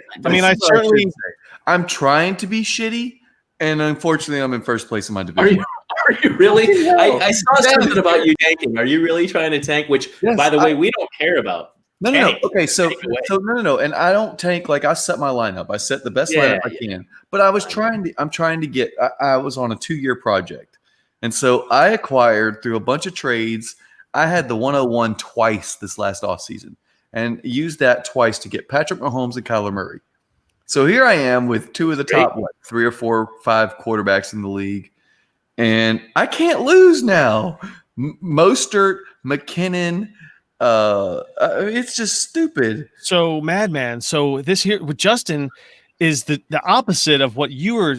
I'm trying to be shitty, and unfortunately, I'm in first place in my division. Are you really? I saw something about you tanking. Are you really trying to tank? Which, by the way, we don't care about. No. Okay, so no. And I don't tank. Like I set my lineup. I set the best lineup I can. But I'm trying to get. I was on a 2-year project, and so I acquired through a bunch of trades. I had the 101 twice this last offseason, and used that twice to get Patrick Mahomes and Kyler Murray. So here I am with 2 of the top 3 or 4 or 5 quarterbacks in the league, and I can't lose now. Mostert, McKinnon. It's just stupid. So Madman. So this here with Justin is the opposite of what your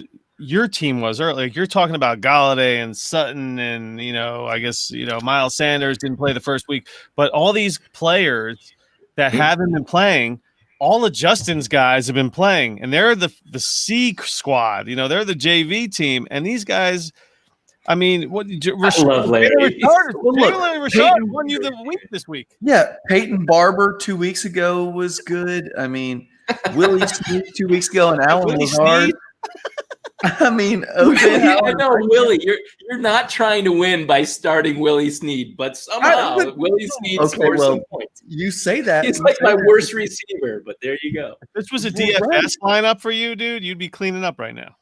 team was earlier. Like you're talking about Galladay and Sutton and I guess Miles Sanders didn't play the first week, but all these players that haven't been playing, all of Justin's guys have been playing, and they're the C squad. They're the JV team, and these guys. I mean, what? I love Larry. Rashard won you the week this week. Yeah, Peyton Barber 2 weeks ago was good. I mean, Willie Snead 2 weeks ago, and Allen Lazard. I mean, okay, I know Willie. You're not trying to win by starting Willie Snead, but somehow Willie Snead scores some points. You say that he's like my worst receiver, but there you go. If this was a DFS lineup for you, dude, you'd be cleaning up right now.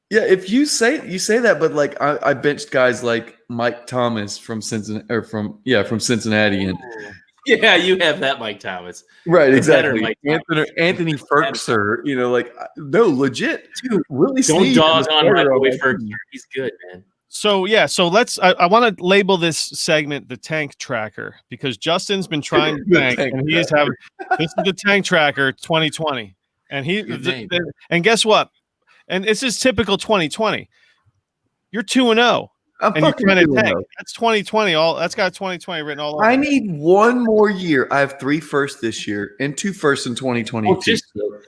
Yeah, if you say that, but like I benched guys like Mike Thomas from Cincinnati, from Cincinnati, and yeah, you have that Mike Thomas, right? Exactly. Anthony Ferkser, no, legit. Dude, Willie don't Snead dog on Rockaway Ferkser. He's good, man. So let's. I want to label this segment the Tank Tracker because Justin's been trying to tank, and he is having. This is the Tank Tracker 2020, and and guess what? And this is typical 2020. You're 2-0. And you're trying to tank. That's 2020. That's got 2020 written all over. I need one more year. I have 3 firsts this year and 2 firsts in 2022. Well, just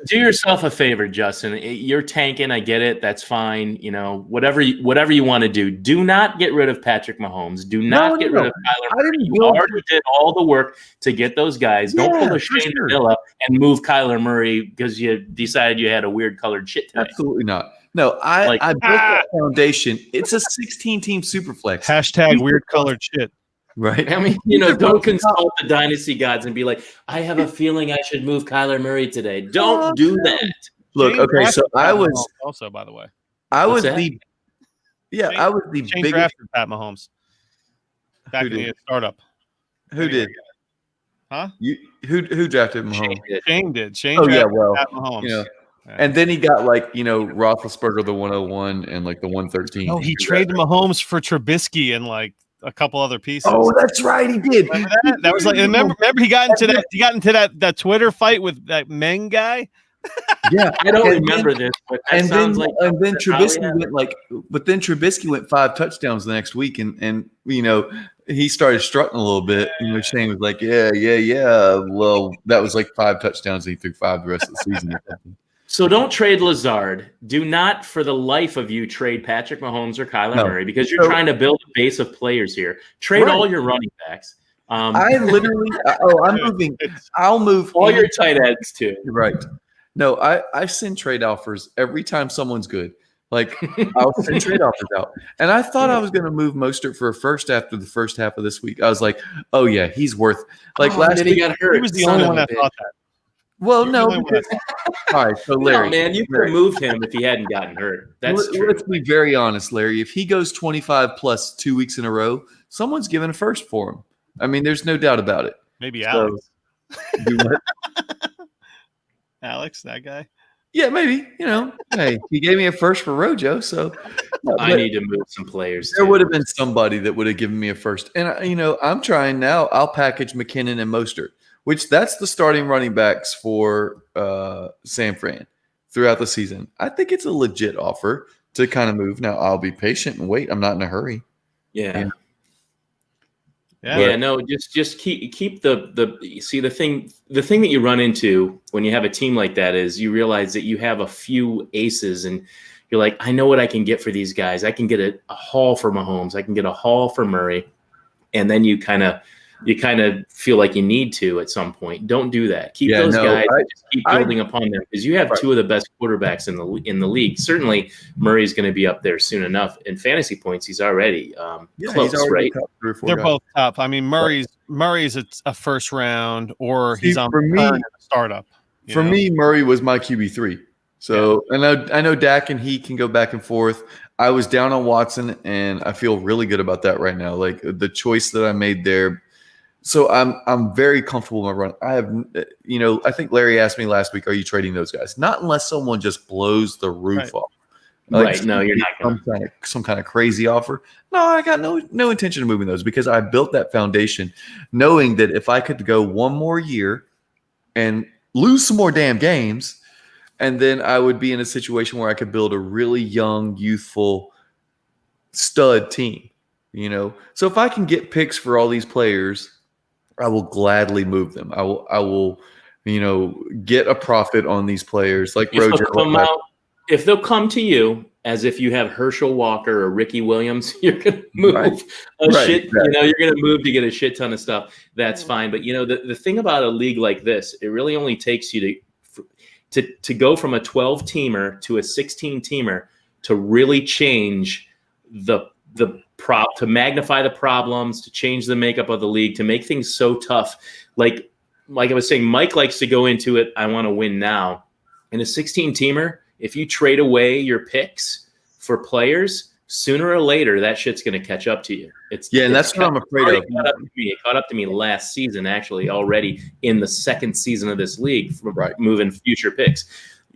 do yourself a favor, Justin. You're tanking. I get it. That's fine. Whatever you want to do. Do not get rid of Patrick Mahomes. Do not get rid of Kyler Murray. You already did all the work to get those guys. Don't pull a Shane Villa and move Kyler Murray because you decided you had a weird colored shit today. Absolutely not. No, I built that foundation. It's a 16-team superflex. # weird colored shit. Right. I mean, don't consult the dynasty gods and be like, I have a feeling I should move Kyler Murray today. Don't do that. Look, okay, so I was also, by the way, I was Shane biggest drafted Pat Mahomes back in the startup. Who did? Huh? Who drafted Mahomes? Shane did. Shane drafted Pat Mahomes. And then he got Roethlisberger the 101 and the 113. Oh, he traded Mahomes for Trubisky and a couple other pieces. Oh, that's right, he did. Remember that? That was remember he got into that Twitter fight with that Meng guy. Yeah, I don't remember this, but that sounds like. And then Trubisky went 5 touchdowns the next week, and he started strutting a little bit. Shane was like, yeah. Well, that was 5 touchdowns. And he threw 5 the rest of the season. So don't trade Lazard. Do not, for the life of you, trade Patrick Mahomes or Kyler Murray because you're trying to build a base of players here. Trade all your running backs. I'm moving. I'll move all your tight ends too. Right. No, I send trade offers every time someone's good. I'll send trade offers out. And I thought I was going to move Mostert for a first after the first half of this week. I was like, oh yeah, he's worth last week. He got hurt. He was the only one that thought that. Well, no. All right, so Larry. No, man, you could have moved him if he hadn't gotten hurt. That's true. Let's be very honest, Larry. If he goes 25 plus 2 weeks in a row, someone's giving a first for him. I mean, there's no doubt about it. Maybe Alex. Alex, that guy? Yeah, maybe. Hey, he gave me a first for Rojo, so I need to move some players. There would have been somebody that would have given me a first. And I'm trying now. I'll package McKinnon and Mostert, which that's the starting running backs for San Fran throughout the season. I think it's a legit offer to kind of move. Now I'll be patient and wait. I'm not in a hurry. Yeah. No, just keep the thing that you run into when you have a team like that is you realize that you have a few aces and you're like, I know what I can get for these guys. I can get a haul for Mahomes. I can get a haul for Murray. And then you kind of feel like you need to at some point. Don't do that. Keep those guys. Just keep building upon them because you have 2 of the best quarterbacks in the league. Certainly, Murray's going to be up there soon enough. In fantasy points, he's already close, he's already right? They're both top. I mean, Murray's a first round, or he's on a startup. For me, Murray was my QB3. So I know Dak and he can go back and forth. I was down on Watson, and I feel really good about that right now. The choice that I made there. So I'm very comfortable in my run. I have, I think Larry asked me last week, are you trading those guys? Not unless someone just blows the roof off. Right. No, you're not going some kind of crazy offer. No, I got no intention of moving those because I built that foundation knowing that if I could go one more year and lose some more damn games, and then I would be in a situation where I could build a really young, youthful stud team, So if I can get picks for all these players, I will gladly move them. I will, get a profit on these players like Roger. If they'll come to you as if you have Herschel Walker or Ricky Williams, you're going to move shit. Exactly. You're going to move to get a shit ton of stuff. That's fine. But the thing about a league like this, it really only takes you to go from a 12-teamer to a 16-teamer to really change to magnify the problems, to change the makeup of the league, to make things so tough. Like I was saying, Mike likes to go into it, I want to win now. In a 16-teamer, if you trade away your picks for players, sooner or later, that shit's going to catch up to you. And that's what I'm afraid of. It caught up to me last season, actually, already in the second season of this league, moving future picks.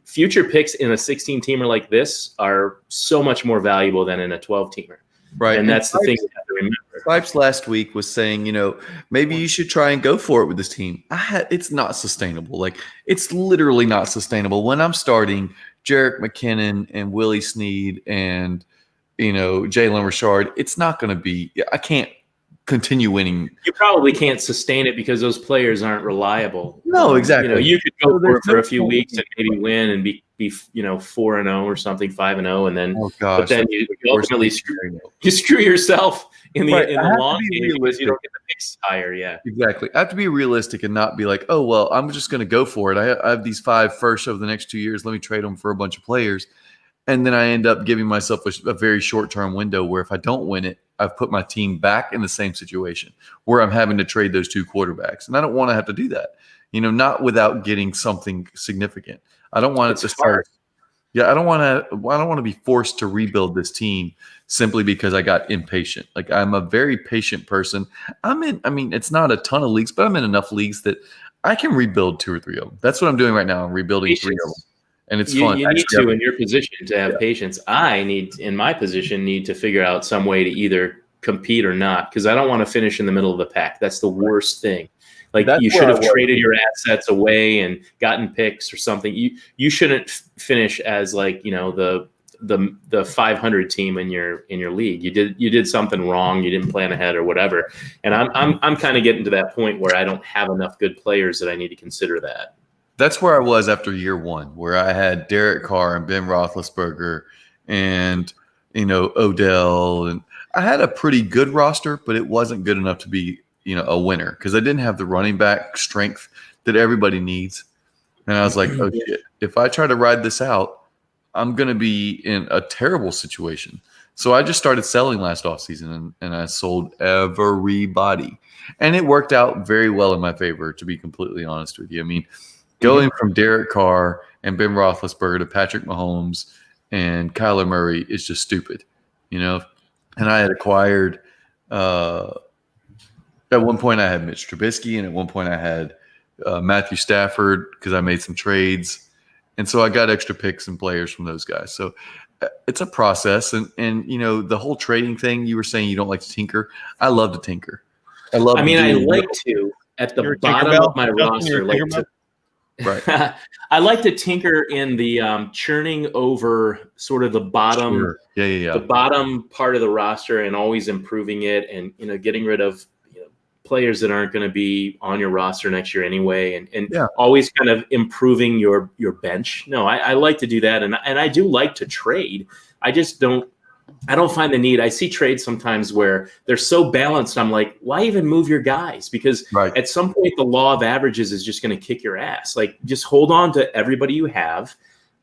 Future picks in a 16-teamer like this are so much more valuable than in a 12-teamer. Right. And that's the thing you have to remember. Pipes last week was saying, maybe you should try and go for it with this team. It's not sustainable. Like, it's literally not sustainable. When I'm starting Jerick McKinnon and Willie Snead and, Jalen Richard, it's not going to be – I can't continue winning. You probably can't sustain it because those players aren't reliable. No, exactly. You could go for a few weeks and maybe win and be 4-0 or something, 5-0, and then but then you ultimately screw yourself in the long game because you don't get the picks higher. Yeah, exactly. I have to be realistic and not be like, oh well, I'm just going to go for it. I have these 5 firsts over the next 2 years. Let me trade them for a bunch of players, and then I end up giving myself a very short-term window where if I don't win it, I've put my team back in the same situation where I'm having to trade those 2 quarterbacks, and I don't want to have to do that. Not without getting something significant. I don't want it to start. Yeah, I don't want to be forced to rebuild this team simply because I got impatient. Like, I'm a very patient person. It's not a ton of leagues, but I'm in enough leagues that I can rebuild 2 or 3 of them. That's what I'm doing right now. I'm rebuilding patience. 3 of them. And it's fun. You need to, in your position, to have patience. I in my position, need to figure out some way to either compete or not, because I don't want to finish in the middle of the pack. That's the worst thing. Like, you should have traded your assets away and gotten picks or something. You shouldn't finish as the 500 team in your league. You did something wrong. You didn't plan ahead or whatever. And I'm kind of getting to that point where I don't have enough good players that I need to consider that. That's where I was after year 1, where I had Derek Carr and Ben Roethlisberger and Odell, and I had a pretty good roster, but it wasn't good enough to be a winner because I didn't have the running back strength that everybody needs. And I was like, oh shit, if I try to ride this out, I'm going to be in a terrible situation. So I just started selling last offseason and I sold everybody. And it worked out very well in my favor, to be completely honest with you. I mean, going from Derek Carr and Ben Roethlisberger to Patrick Mahomes and Kyler Murray is just stupid, And I had acquired at one point I had Mitch Trubisky, and at one point I had Matthew Stafford because I made some trades. And so I got extra picks and players from those guys. So it's a process. And the whole trading thing, you were saying you don't like to tinker. I love to tinker. I like to, at the bottom of my roster, right. I like to tinker in the churning over sort of the bottom, the bottom part of the roster and always improving it and, getting rid of players that aren't going to be on your roster next year anyway, and always kind of improving your bench. No, I like to do that, and I do like to trade. I don't find the need. I see trades sometimes where they're so balanced. I'm like, why even move your guys? Because at some point the law of averages is just going to kick your ass. Like, just hold on to everybody you have.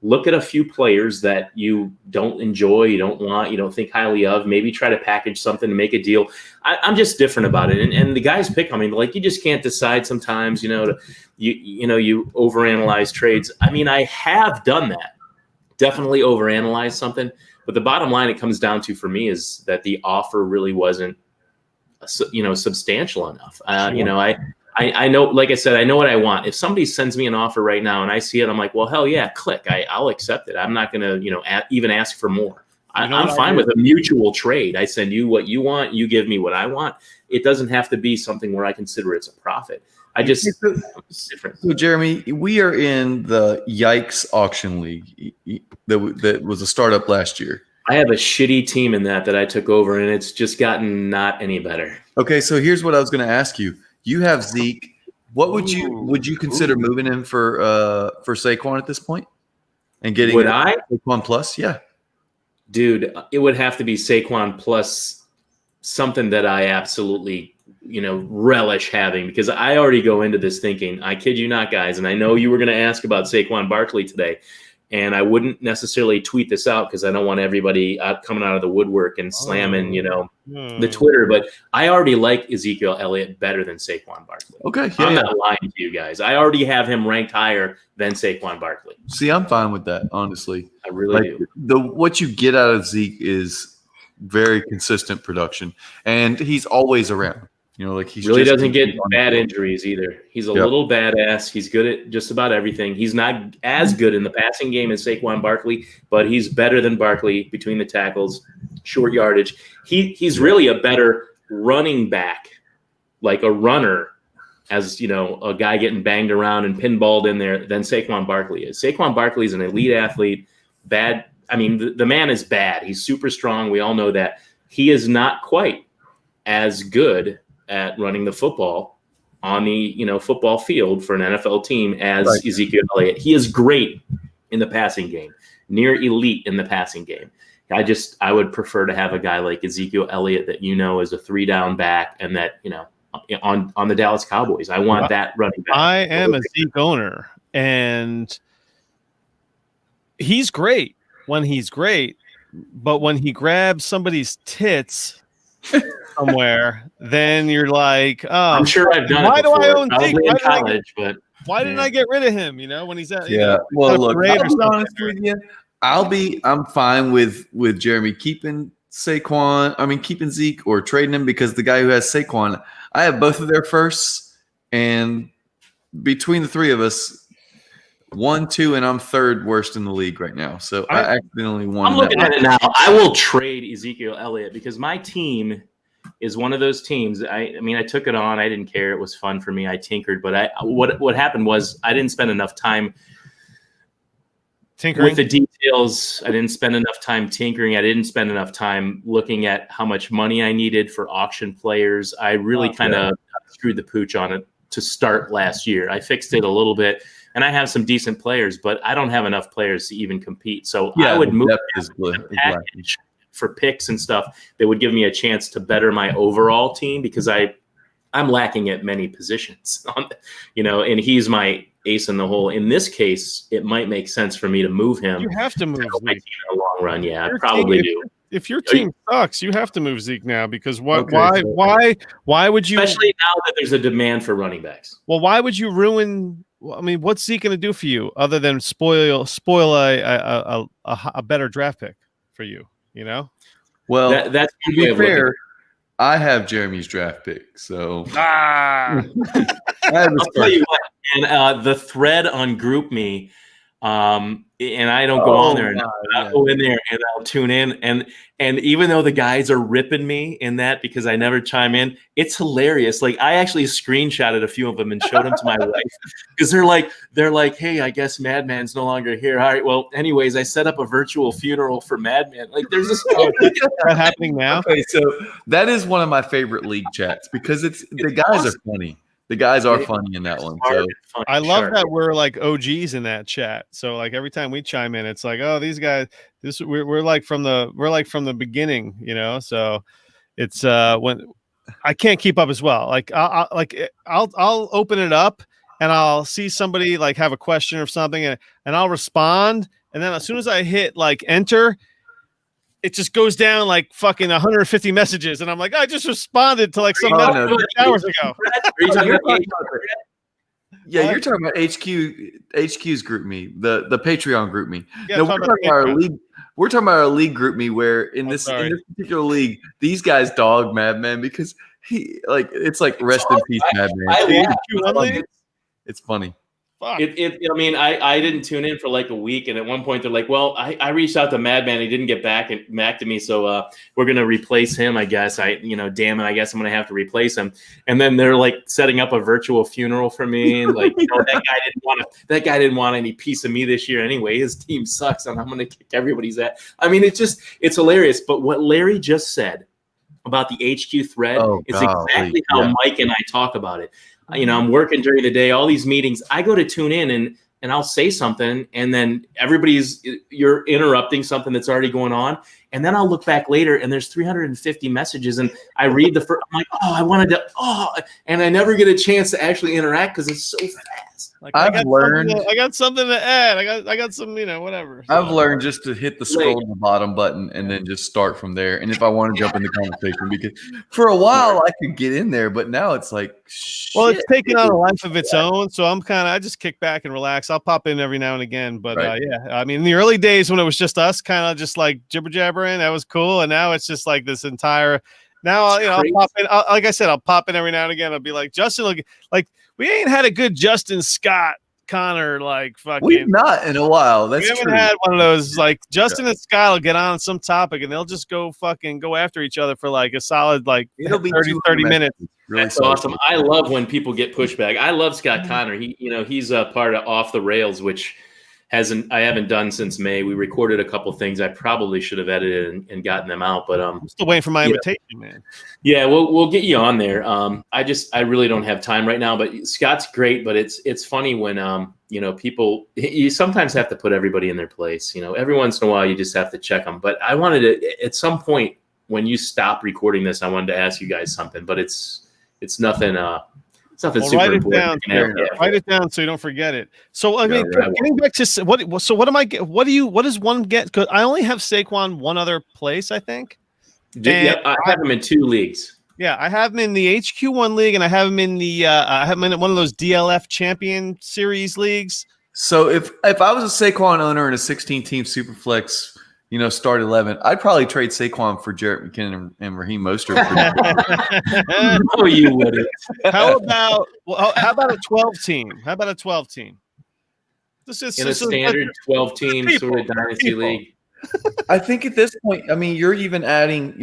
Look at a few players that you don't enjoy, you don't want, you don't think highly of. Maybe try to package something to make a deal. I'm just different about it. And the guys pick on me. Like, you just can't decide sometimes, you overanalyze trades. I mean, I have done that. Definitely overanalyze something. But the bottom line it comes down to for me is that the offer really wasn't, substantial enough. I know, like I said, I know what I want. If somebody sends me an offer right now and I see it, I'm like, well, hell yeah, click. I'll accept it. I'm not going to, even ask for more. I'm fine with a mutual trade. I send you what you want. You give me what I want. It doesn't have to be something where I consider it's a profit. It's different. So Jeremy, we are in the Yikes Auction League that was a startup last year. I have a shitty team in that I took over, and it's just gotten not any better. Okay, so here's what I was going to ask you. You have Zeke. What would you consider moving him for Saquon at this point? And getting Saquon plus? Yeah. Dude, it would have to be Saquon plus something that I absolutely, relish having, because I already go into this thinking, I kid you not, guys, and I know you were going to ask about Saquon Barkley today, and I wouldn't necessarily tweet this out because I don't want everybody coming out of the woodwork and slamming, the Twitter. But I already like Ezekiel Elliott better than Saquon Barkley. Okay, I'm not lying to you guys. I already have him ranked higher than Saquon Barkley. See, I'm fine with that, honestly. I really do. What you get out of Zeke is very consistent production, and he's always around. He really doesn't get bad injuries either. He's a little badass. He's good at just about everything. He's not as good in the passing game as Saquon Barkley, but he's better than Barkley between the tackles, short yardage. He's really a better running back, like a runner, as a guy getting banged around and pinballed in there than Saquon Barkley is. Saquon Barkley is an elite athlete. Bad. I mean, the man is bad. He's super strong. We all know that. He is not quite as good at running the football on the football field for an NFL team as Ezekiel Elliott. He is great in the passing game, near elite in the passing game. I would prefer to have a guy like Ezekiel Elliott that is a 3-down back, and that on the Dallas Cowboys. I want that running back. I am a Zeke owner, and he's great when he's great, but when he grabs somebody's tits somewhere, then you're like, oh, I'm sure I've done it before. Why do I own Zeke? In college, but why didn't I get rid of him? When he's at well, look, I'll be honest with you. I'm fine with Jeremy keeping Saquon. I mean, keeping Zeke or trading him, because the guy who has Saquon, I have both of their firsts, and between the three of us, 1, 2, and I'm third worst in the league right now. So I accidentally won. I'm looking at it now. I will trade Ezekiel Elliott because my team is one of those teams. I mean, I took it on. I didn't care. It was fun for me. I tinkered, but what happened was I didn't spend enough time tinkering with the details. I didn't spend enough time tinkering. I didn't spend enough time looking at how much money I needed for auction players. I really kind of screwed the pooch on it to start last year. I fixed it a little bit. And I have some decent players, but I don't have enough players to even compete. So I would move the package for picks and stuff that would give me a chance to better my overall team, because I'm lacking at many positions, and he's my ace in the hole. In this case, it might make sense for me to move him. You have to move my team in the long run. Yeah, I probably do. If your team sucks, you have to move Zeke now, because why would you? Especially now that there's a demand for running backs. Well, why would you ruin? I mean, what's Zeke going to do for you other than spoil a better draft pick for you? Well, that's to be fair. I have Jeremy's draft pick, so I'll tell you what. And the thread on GroupMe, and I don't go on there, and I'll go in there and I'll tune in, and even though the guys are ripping me in that because I never chime in, it's hilarious. Like, I actually screenshotted a few of them and showed them to my wife, because they're like, hey, I guess Madman's no longer here. All right, well, anyways, I set up a virtual funeral for Madman. Like, there's this that happening now. Okay, so that is one of my favorite league chats, because the guys are funny. The guys are funny in that one. So I love that we're like OGs in that chat. So like every time we chime in, it's like, oh, these guys, we're like from the beginning, So it's when I can't keep up as well. Like I'll open it up and I'll see somebody like have a question or something, and I'll respond, and then as soon as I hit like enter, it just goes down like fucking 150 messages, and I'm like, I just responded to like some hours ago. You're talking about HQ's GroupMe, the Patreon GroupMe. No, we're talking about our league. We're talking about our league GroupMe, where in this particular league, these guys dog Madman because It's like rest in peace, Madman. It's funny. I mean, I didn't tune in for like a week, and at one point they're like, "Well, I reached out to Madman, he didn't get back to me, so we're gonna replace him. I guess damn it, I guess I'm gonna have to replace him." And then they're like setting up a virtual funeral for me, and like, that guy didn't want any piece of me this year anyway. His team sucks, and I'm gonna kick everybody's ass. I mean, it's hilarious. But what Larry just said about the HQ thread is exactly how Mike and I talk about it. I'm working during the day, all these meetings. I go to tune in and I'll say something, and then you're interrupting something that's already going on. And then I'll look back later and there's 350 messages, and I read the first, I'm like, and I never get a chance to actually interact because it's so fast. Like I got something to add. I got some, whatever. I've learned just to hit the scroll to the bottom button and then just start from there. And if I want to jump in the conversation, because for a while I could get in there, but now it's like, well, it's taking on a life of its own. So I just kick back and relax. I'll pop in every now and again, but I mean, in the early days when it was just us, kind of just like jibber jabbering, that was cool. And now it's just like this entire. Now I'll pop in. Like I said, I'll pop in every now and again. I'll be like, Justin, look, like we ain't had a good Justin Scott Connor like fucking. We've not in a while. That's we haven't had one of those like Justin and Scott will get on some topic and they'll just go after each other for like a solid like 30 minutes. Really That's awesome. I love when people get pushback. I love Scott Connor. He's a part of Off the Rails, which I haven't done since May. We recorded a couple things. I probably should have edited and gotten them out, but I'm still waiting for my invitation, man. Yeah, we'll get you on there. I really don't have time right now, but Scott's great. But it's funny when people, you sometimes have to put everybody in their place. Every once in a while you just have to check them. But I wanted to, at some point when you stop recording this, I wanted to ask you guys something, but it's nothing. Super write it important. down. Write it down so you don't forget it. So I mean, getting back to what? So what am I? What does one get? Because I only have Saquon one other place, I think. I have him in 2 leagues. Yeah, I have him in the HQ1 league, and I have him in the I have him in one of those DLF Champion Series leagues. So if I was a Saquon owner in a 16-team Superflex, start 11, I'd probably trade Saquon for Jerick McKinnon and Raheem Mostert. No, you wouldn't. How about a 12-team? How about a 12-team? This is in a standard 12-team sort of dynasty league. I think at this point, I mean, you're adding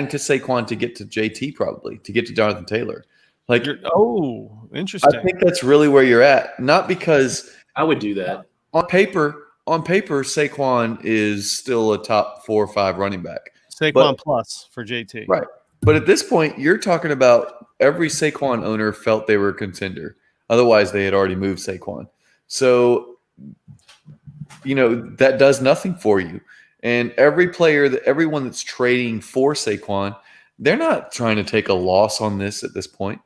to Saquon to get to JT, probably to get to Jonathan Taylor. Interesting. I think that's really where you're at. Not because I would do that on paper, Saquon is still a top 4 or 5 running back. Saquon plus for JT. Right. But at this point, you're talking about every Saquon owner felt they were a contender. Otherwise, they had already moved Saquon. So, that does nothing for you. And everyone that's trading for Saquon, they're not trying to take a loss on this at this point.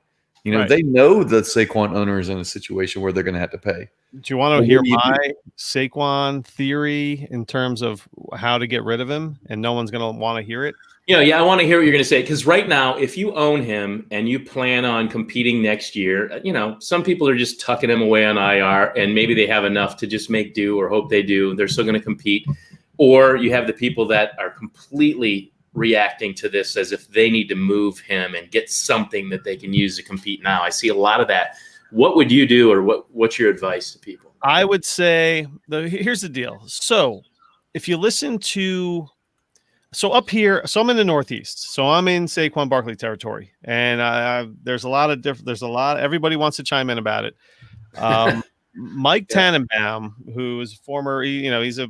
They know the Saquon owner is in a situation where they're going to have to pay. Do you want to hear my Saquon theory in terms of how to get rid of him, and no one's going to want to hear it? Yeah, I want to hear what you're going to say, because right now, if you own him and you plan on competing next year, some people are just tucking him away on IR, and maybe they have enough to just make do or hope they do. They're still going to compete. Or you have the people that are completely reacting to this as if they need to move him and get something that they can use to compete now. I see a lot of that. What would you do, or what's your advice to people? I would say, here's the deal. So if you listen to up here, so I'm in the Northeast, so I'm in Saquon Barkley territory, and there's a lot, everybody wants to chime in about it. Mike Tannenbaum, who is former, he's a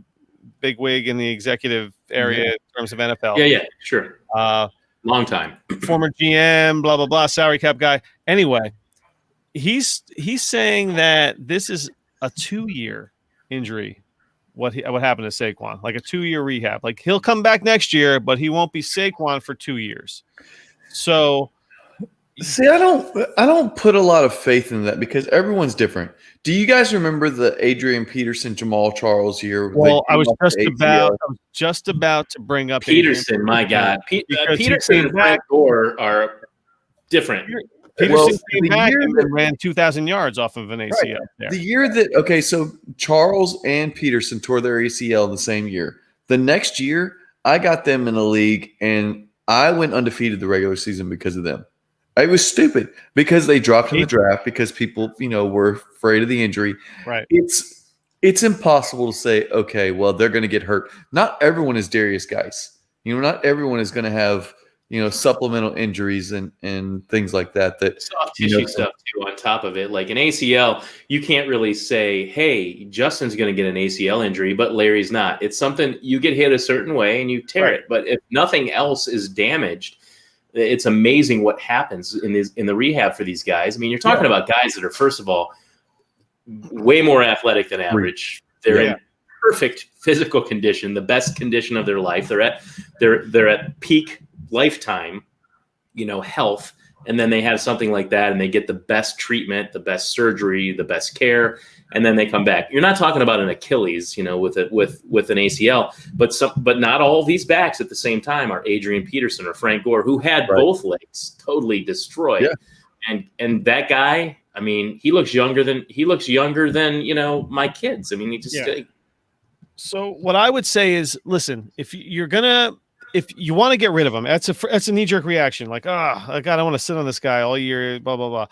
big wig in the executive area in terms of NFL. Yeah, sure. Long time. Former GM, blah, blah, blah, salary cap guy. Anyway, he's saying that this is a 2-year injury. What happened to Saquon? Like a 2-year rehab. Like he'll come back next year, but he won't be Saquon for 2 years. So, see, I don't put a lot of faith in that because everyone's different. Do you guys remember the Adrian Peterson, Jamal Charles year? Well, I was just about to bring up Peterson. My God, Peterson and Frank Gore are different. Peterson came back and ran 2,000 yards off of an ACL. Right. The year that so Charles and Peterson tore their ACL the same year. The next year, I got them in a league, and I went undefeated the regular season because of them. It was stupid because they dropped in the draft because people, were afraid of the injury. Right. It's impossible to say, okay, well, they're going to get hurt. Not everyone is Darius Geis. Not everyone is going to have, supplemental injuries and things like that. That soft tissue stuff too on top of it. Like an ACL, you can't really say, hey, Justin's going to get an ACL injury, but Larry's not. It's something you get hit a certain way and you tear it. But if nothing else is damaged, it's amazing what happens in the rehab for these guys. I mean, you're talking about guys that are, first of all, way more athletic than average. They're in perfect physical condition, the best condition of their life. They're at peak lifetime, health. And then they have something like that and they get the best treatment, the best surgery, the best care, and then they come back. You're not talking about an Achilles, with an ACL, but not all these backs at the same time are Adrian Peterson or Frank Gore, who had both legs totally destroyed. Yeah. And that guy, I mean, he looks younger than my kids. I mean, he just. Yeah. So what I would say is, listen, if you want to get rid of him, that's a knee-jerk reaction. Like, God, I don't want to sit on this guy all year. Blah blah blah.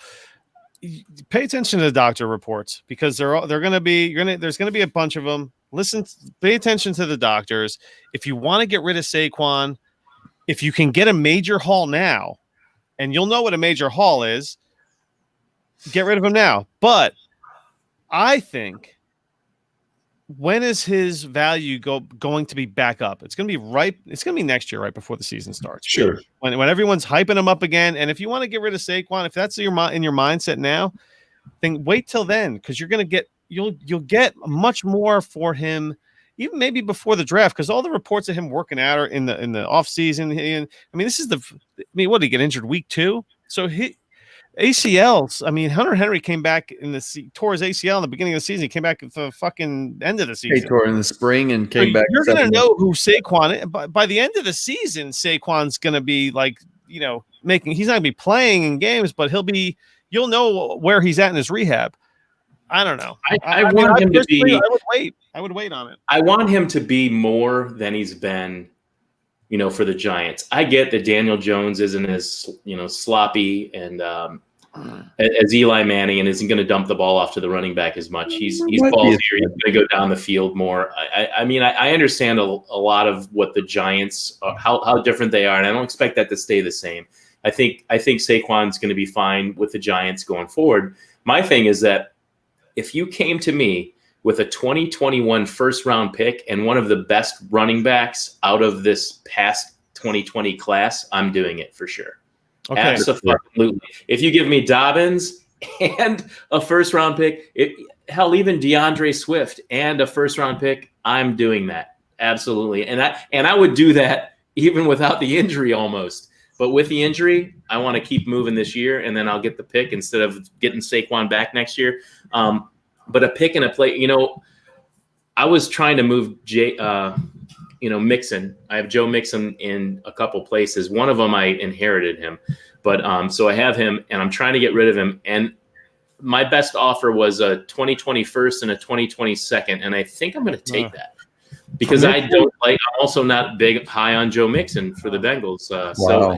Pay attention to the doctor reports because there's going to be a bunch of them. Pay attention to the doctors. If you want to get rid of Saquon, if you can get a major haul now, and you'll know what a major haul is, get rid of him now. But I think, when is his value going to be back up? It's going to be next year, right before the season starts. Sure. When everyone's hyping him up again. And if you want to get rid of Saquon, if that's in your mindset now, then wait till then, because you'll get much more for him, even maybe before the draft, because all the reports of him working out are in the off season. And I mean, what did he get injured week 2? So ACLs. I mean, Hunter Henry came back tore his ACL in the beginning of the season. He came back at the fucking end of the season. He tore in the spring and came back. You're going to know who Saquon. By the end of the season, Saquon's going to be like, he's not going to be playing in games, but you'll know where he's at in his rehab. I don't know. I want him to be. I would wait on it. I want him to be more than he's been. For the Giants, I get that Daniel Jones isn't as sloppy and as Eli Manning, and isn't going to dump the ball off to the running back as much. He's ballsier. He's going to go down the field more. I mean, I understand a lot of what the Giants how different they are, and I don't expect that to stay the same. I think Saquon's going to be fine with the Giants going forward. My thing is that if you came to me with a 2021 first-round pick and one of the best running backs out of this past 2020 class, I'm doing it for sure. Okay. Absolutely. If you give me Dobbins and a first-round pick, even DeAndre Swift and a first-round pick, I'm doing that. Absolutely. And I would do that even without the injury almost. But with the injury, I want to keep moving this year, and then I'll get the pick instead of getting Saquon back next year. But a pick and a play, I was trying to move Mixon. I have Joe Mixon in a couple places. One of them I inherited him, but so I have him, and I'm trying to get rid of him. And my best offer was a 2020 first and a 2020 second, and I think I'm going to take that because I'm also not high on Joe Mixon for the Bengals. Wow. So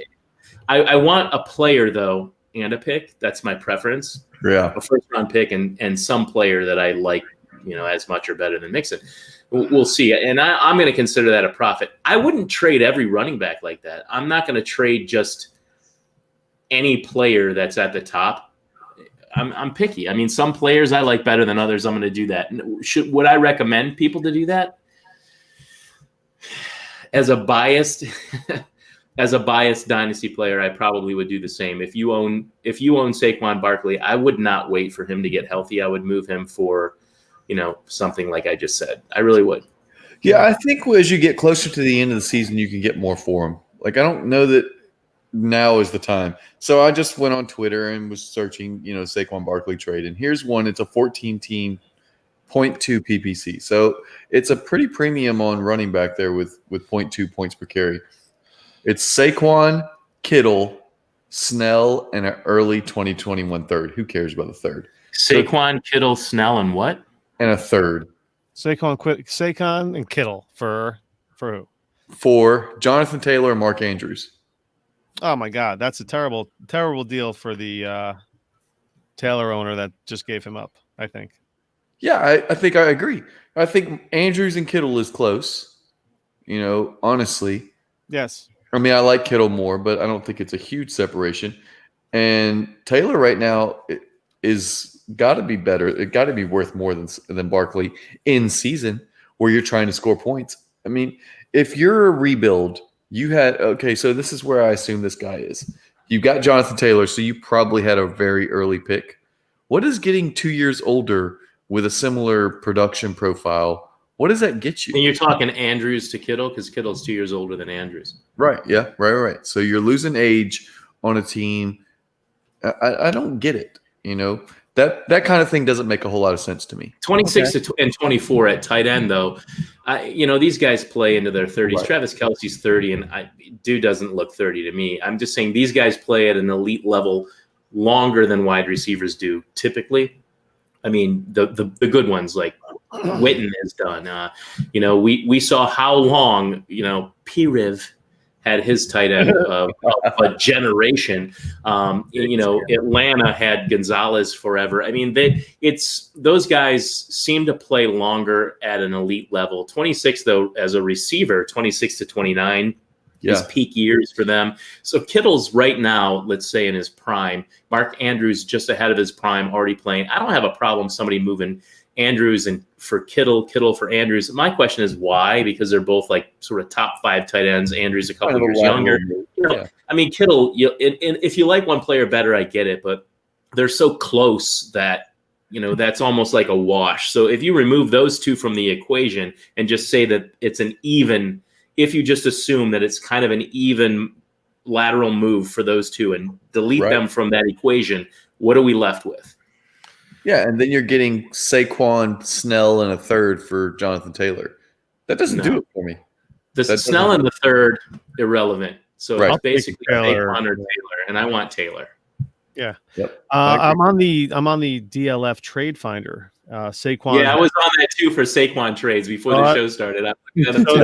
I want a player though and a pick. That's my preference. Yeah, a first-round pick and some player that I like, as much or better than Mixon. We'll see. And I'm going to consider that a profit. I wouldn't trade every running back like that. I'm not going to trade just any player that's at the top. I'm picky. I mean, some players I like better than others. I'm going to do that. Would I recommend people to do that? As a biased dynasty player, I probably would do the same. If you own Saquon Barkley, I would not wait for him to get healthy. I would move him for, something like I just said. I really would. Yeah, I think as you get closer to the end of the season, you can get more for him. Like, I don't know that now is the time. So I just went on Twitter and was searching, Saquon Barkley trade. And here's one. It's a 14-team 0.2 PPC. So it's a pretty premium on running back there with 0.2 points per carry. It's Saquon, Kittle, Snell, and an early 2021 third. Who cares about the third? Saquon, Kittle, Snell, and what? And a third. Saquon and Kittle for who? For Jonathan Taylor and Mark Andrews. Oh my God, that's a terrible deal for the Taylor owner that just gave him up, I think. Yeah, I think I agree. I think Andrews and Kittle is close. Honestly. Yes. I mean, I like Kittle more, but I don't think it's a huge separation. And Taylor right now is got to be better. It got to be worth more than Barkley in season where you're trying to score points. I mean, if you're a rebuild, so this is where I assume this guy is. You've got Jonathan Taylor, so you probably had a very early pick. What is getting 2 years older with a similar production profile? What does that get you? And you're talking Andrews to Kittle because Kittle's 2 years older than Andrews. Right. Yeah. Right. So you're losing age on a team. I don't get it. That kind of thing doesn't make a whole lot of sense to me. 26 and 24 at tight end, though. These guys play into their 30s. Right. Travis Kelce's 30, and dude doesn't look 30 to me. I'm just saying these guys play at an elite level longer than wide receivers do typically. I mean, the good ones like Witten has done. We saw how long P-Riv had his tight end of a generation. Atlanta had Gonzalez forever. I mean, those guys seem to play longer at an elite level. 26 though, as a receiver, 26 to 29. His peak years for them. So Kittle's right now, let's say in his prime. Mark Andrews just ahead of his prime, already playing. I don't have a problem somebody moving Andrews and for Kittle for Andrews. My question is why? Because they're both like sort of top 5 tight ends. Andrews a couple years younger. I mean, Kittle. If you like one player better, I get it, but they're so close that that's almost like a wash. So if you remove those two from the equation and just say that it's an even. If you just assume that it's kind of an even lateral move for those two and delete them from that equation, what are we left with? Yeah, and then you're getting Saquon, Snell, and a third for Jonathan Taylor. That doesn't do it for me. Snell and the third, irrelevant. So it's basically Taylor. Saquon or Taylor, and I want Taylor. Yeah. Yep. I'm on the DLF Trade Finder. Saquon. Yeah, I was on that too for Saquon trades before the show started. So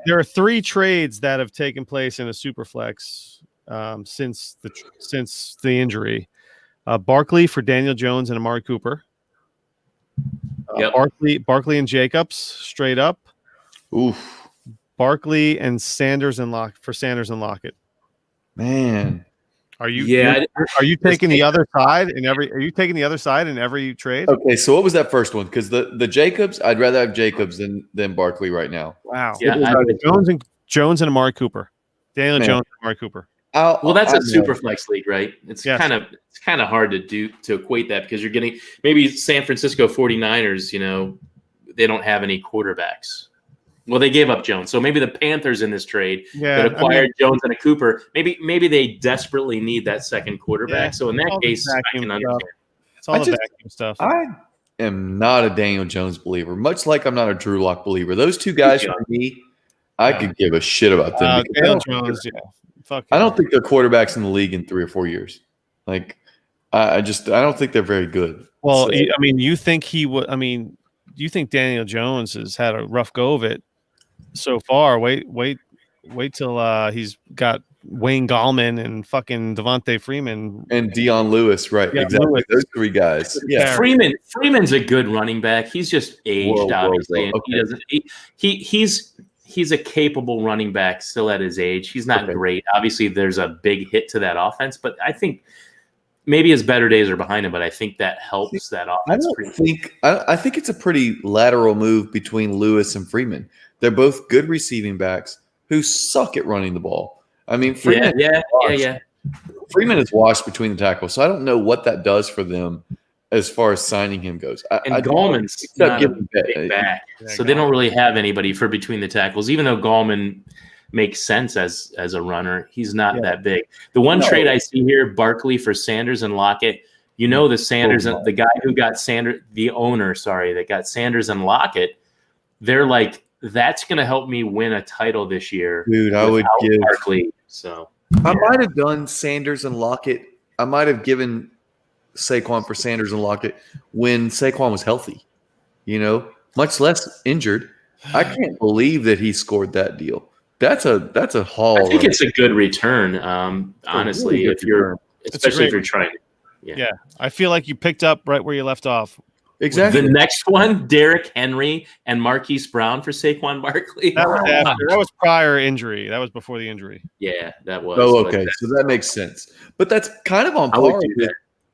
there are 3 trades that have taken place in a Superflex since the injury. Barkley for Daniel Jones and Amari Cooper. Barkley and Jacobs straight up. Oof. Barkley and Sanders and Lockett. Man. Are you taking the other side in every? Are you taking the other side in every trade? Okay, so what was that first one? Because the Jacobs, I'd rather have Jacobs than Barkley right now. Wow. Yeah, Jones and Amari Cooper. Daniel Jones and Amari Cooper. Well, that's a super flex league, right? It's kind of hard to equate that because you're getting maybe San Francisco 49ers, they don't have any quarterbacks. Well, they gave up Jones. So maybe the Panthers in this trade that acquired Jones and a Cooper, maybe they desperately need that second quarterback. So in that case, I can understand. It's all the vacuum stuff. I am not a Daniel Jones believer, much like I'm not a Drew Lock believer. Those two guys for me, I could give a shit about them. Daniel Jones, I don't think they're quarterbacks in the league in 3 or 4 years. Like, I don't think they're very good. Well, I mean, you think he would? I mean, you think Daniel Jones has had a rough go of it so far? Wait till he's got Wayne Gallman and fucking Devontae Freeman and Dion Lewis, right? Yeah, exactly. Lewis. Those 3 guys. Yeah, Freeman's a good running back. He's just aged, obviously. Okay. He's a capable running back still at his age. He's not great. Obviously, there's a big hit to that offense, but I think maybe his better days are behind him. But I think that helps that offense. I think it's a pretty lateral move between Lewis and Freeman. They're both good receiving backs who suck at running the ball. I mean, Freeman Freeman is washed between the tackles, so I don't know what that does for them as far as signing him goes. Gallman's not a big back, so they don't really have anybody for between the tackles. Even though Gallman makes sense as a runner, he's not that big. The one trade I see here, Barkley for Sanders and Lockett. The Sanders and the guy who got Sanders, the owner, that got Sanders and Lockett. They're like, that's going to help me win a title this year. Dude, I would give Barkley. So I might have done Sanders and Lockett. I might have given Saquon for Sanders and Lockett when Saquon was healthy, much less injured. I can't believe that he scored that deal. That's a haul. I think it's a good return. Honestly, really if you're, return. especially if you're trying to. Yeah, I feel like you picked up right where you left off. Exactly. The next one, Derrick Henry and Marquise Brown for Saquon Barkley. That was after. That was prior injury. That was before the injury. Yeah, that was. Oh, okay. So that makes sense. But that's kind of on par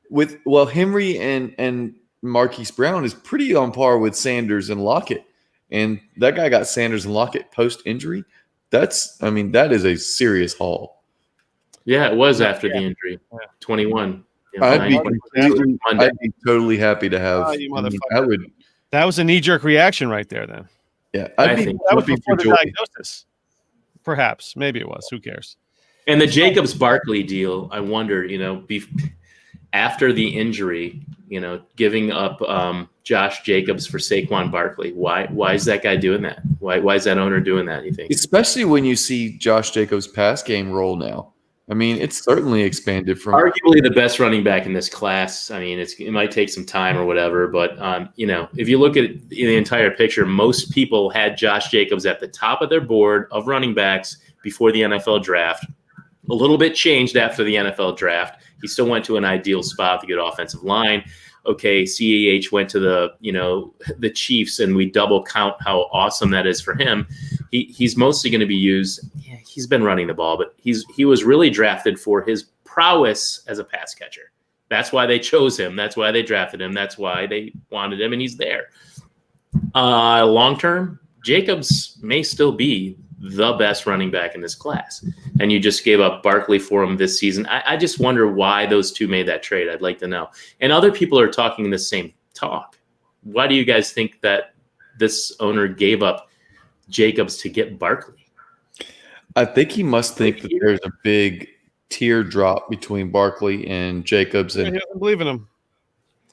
with Henry and Marquise Brown is pretty on par with Sanders and Lockett. And that guy got Sanders and Lockett post-injury. That is a serious haul. Yeah, it was after the injury. 21. I'd be totally happy to have. That was a knee-jerk reaction right there. Then, yeah, I think that was before the diagnosis. Perhaps, maybe it was. Who cares? And the Jacobs Barkley deal, I wonder, after the injury, giving up Josh Jacobs for Saquon Barkley. Why is that guy doing that? Why is that owner doing that? You think, especially when you see Josh Jacobs' pass game roll now. I mean, it's certainly expanded from arguably the best running back in this class. I mean, it might take some time or whatever, but if you look at the entire picture, most people had Josh Jacobs at the top of their board of running backs before the NFL draft. A little bit changed after the NFL draft. He still went to an ideal spot to get offensive line. Okay, CEH went to the Chiefs, and we double count how awesome that is for him. He's mostly going to be used. Yeah, he's been running the ball, but he was really drafted for his prowess as a pass catcher. That's why they chose him. That's why they drafted him. That's why they wanted him, and he's there. Long term, Jacobs may still be the best running back in this class, and you just gave up Barkley for him this season. I just wonder why those two made that trade. I'd like to know. And other people are talking the same talk. Why do you guys think that this owner gave up Jacobs to get Barkley? I think he must think that there's a big teardrop between Barkley and Jacobs, and he doesn't believe in him,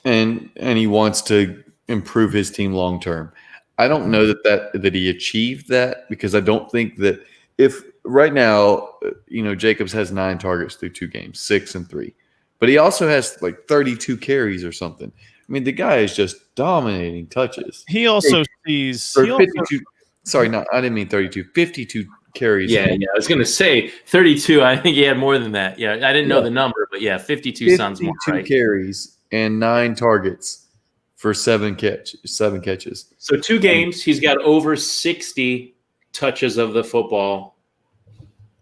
and he wants to improve his team long term. I don't know that he achieved that, because I don't think that if right now, Jacobs has 9 targets through 2 games, 6 and 3, but he also has like 32 carries or something. I mean, the guy is just dominating touches. He also sees 52. Sorry, no, I didn't mean 32. 52 carries. Yeah. I was going to say 32. I think he had more than that. Yeah, I didn't know the number, but yeah, 52 sounds more right. 52 carries and 9 targets for 7 catches. So 2 games, he's got over 60 touches of the football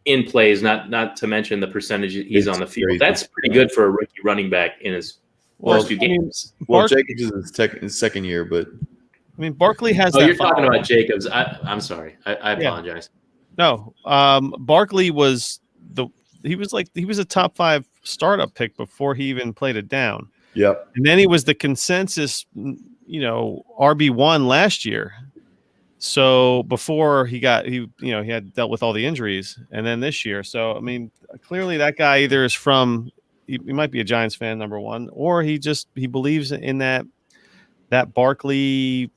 in plays, not to mention the percentage he's on the field. Crazy. That's pretty good for a rookie running back in his first 2 games. Well, Jacobs is in his second year, but I mean, Barkley has. Oh, you're talking about Jacobs. I'm sorry. I apologize. No, Barkley was he was a top 5 startup pick before he even played it down. Yep. And then he was the consensus, RB1 last year. So before he had dealt with all the injuries, and then this year. So I mean, clearly that guy either is he might be a Giants fan, number one, or he believes in that Barkley,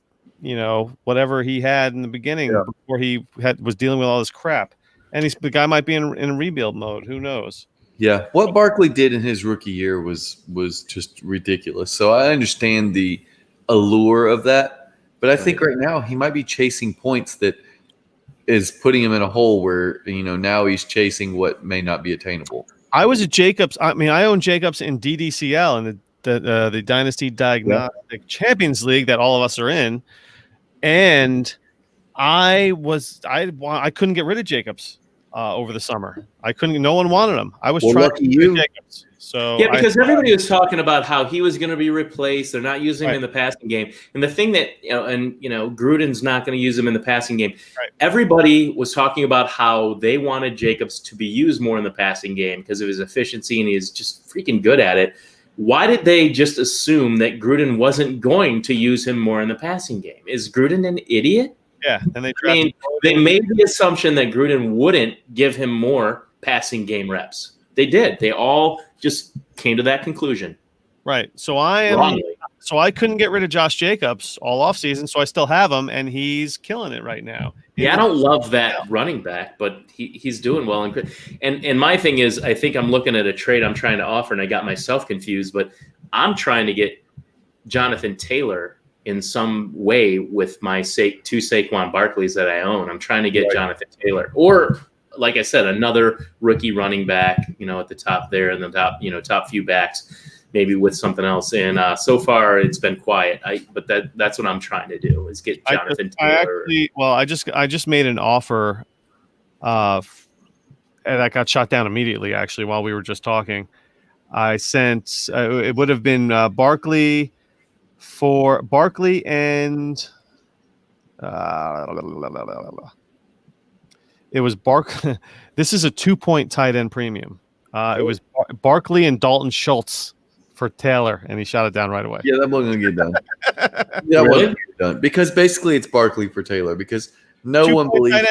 whatever he had in the beginning before he was dealing with all this crap. And the guy might be in rebuild mode. Who knows? Yeah, what Barkley did in his rookie year was just ridiculous. So I understand the allure of that, but I think right now he might be chasing points that is putting him in a hole where now he's chasing what may not be attainable. I was at Jacobs. I mean, I own Jacobs in DDCL and the Dynasty Diagnostic Champions League that all of us are in, and I couldn't get rid of Jacobs. Over the summer, no one wanted him. I was trying to get Jacobs. So yeah, because everybody was talking about how he was going to be replaced. They're not using him in the passing game, and the thing that Gruden's not going to use him in the passing game. Right. Everybody was talking about how they wanted Jacobs to be used more in the passing game because of his efficiency, and he's just freaking good at it. Why did they just assume that Gruden wasn't going to use him more in the passing game? Is Gruden an idiot? Yeah, and they made the assumption that Gruden wouldn't give him more passing game reps. They did. They all just came to that conclusion. Right. So I couldn't get rid of Josh Jacobs all offseason, so I still have him, and he's killing it right now. Yeah, I don't love that running back, but he's doing well. And my thing is, I think I'm looking at a trade I'm trying to offer, and I got myself confused, but I'm trying to get Jonathan Taylor in some way with my two Saquon Barkleys that I own. I'm trying to get Jonathan Taylor, or like I said, another rookie running back, at the top there, and the top few backs, maybe with something else. And so far it's been quiet. But that's what I'm trying to do, is get Jonathan Taylor. I just made an offer, and that got shot down immediately. Actually, while we were just talking, I sent. It would have been Barkley and. It was This is a 2-point tight end premium. It was Barkley and Dalton Schultz for Taylor, and he shot it down right away. Yeah, that wasn't gonna get done. That wasn't gonna get done because basically it's Barkley for Taylor because no one believes.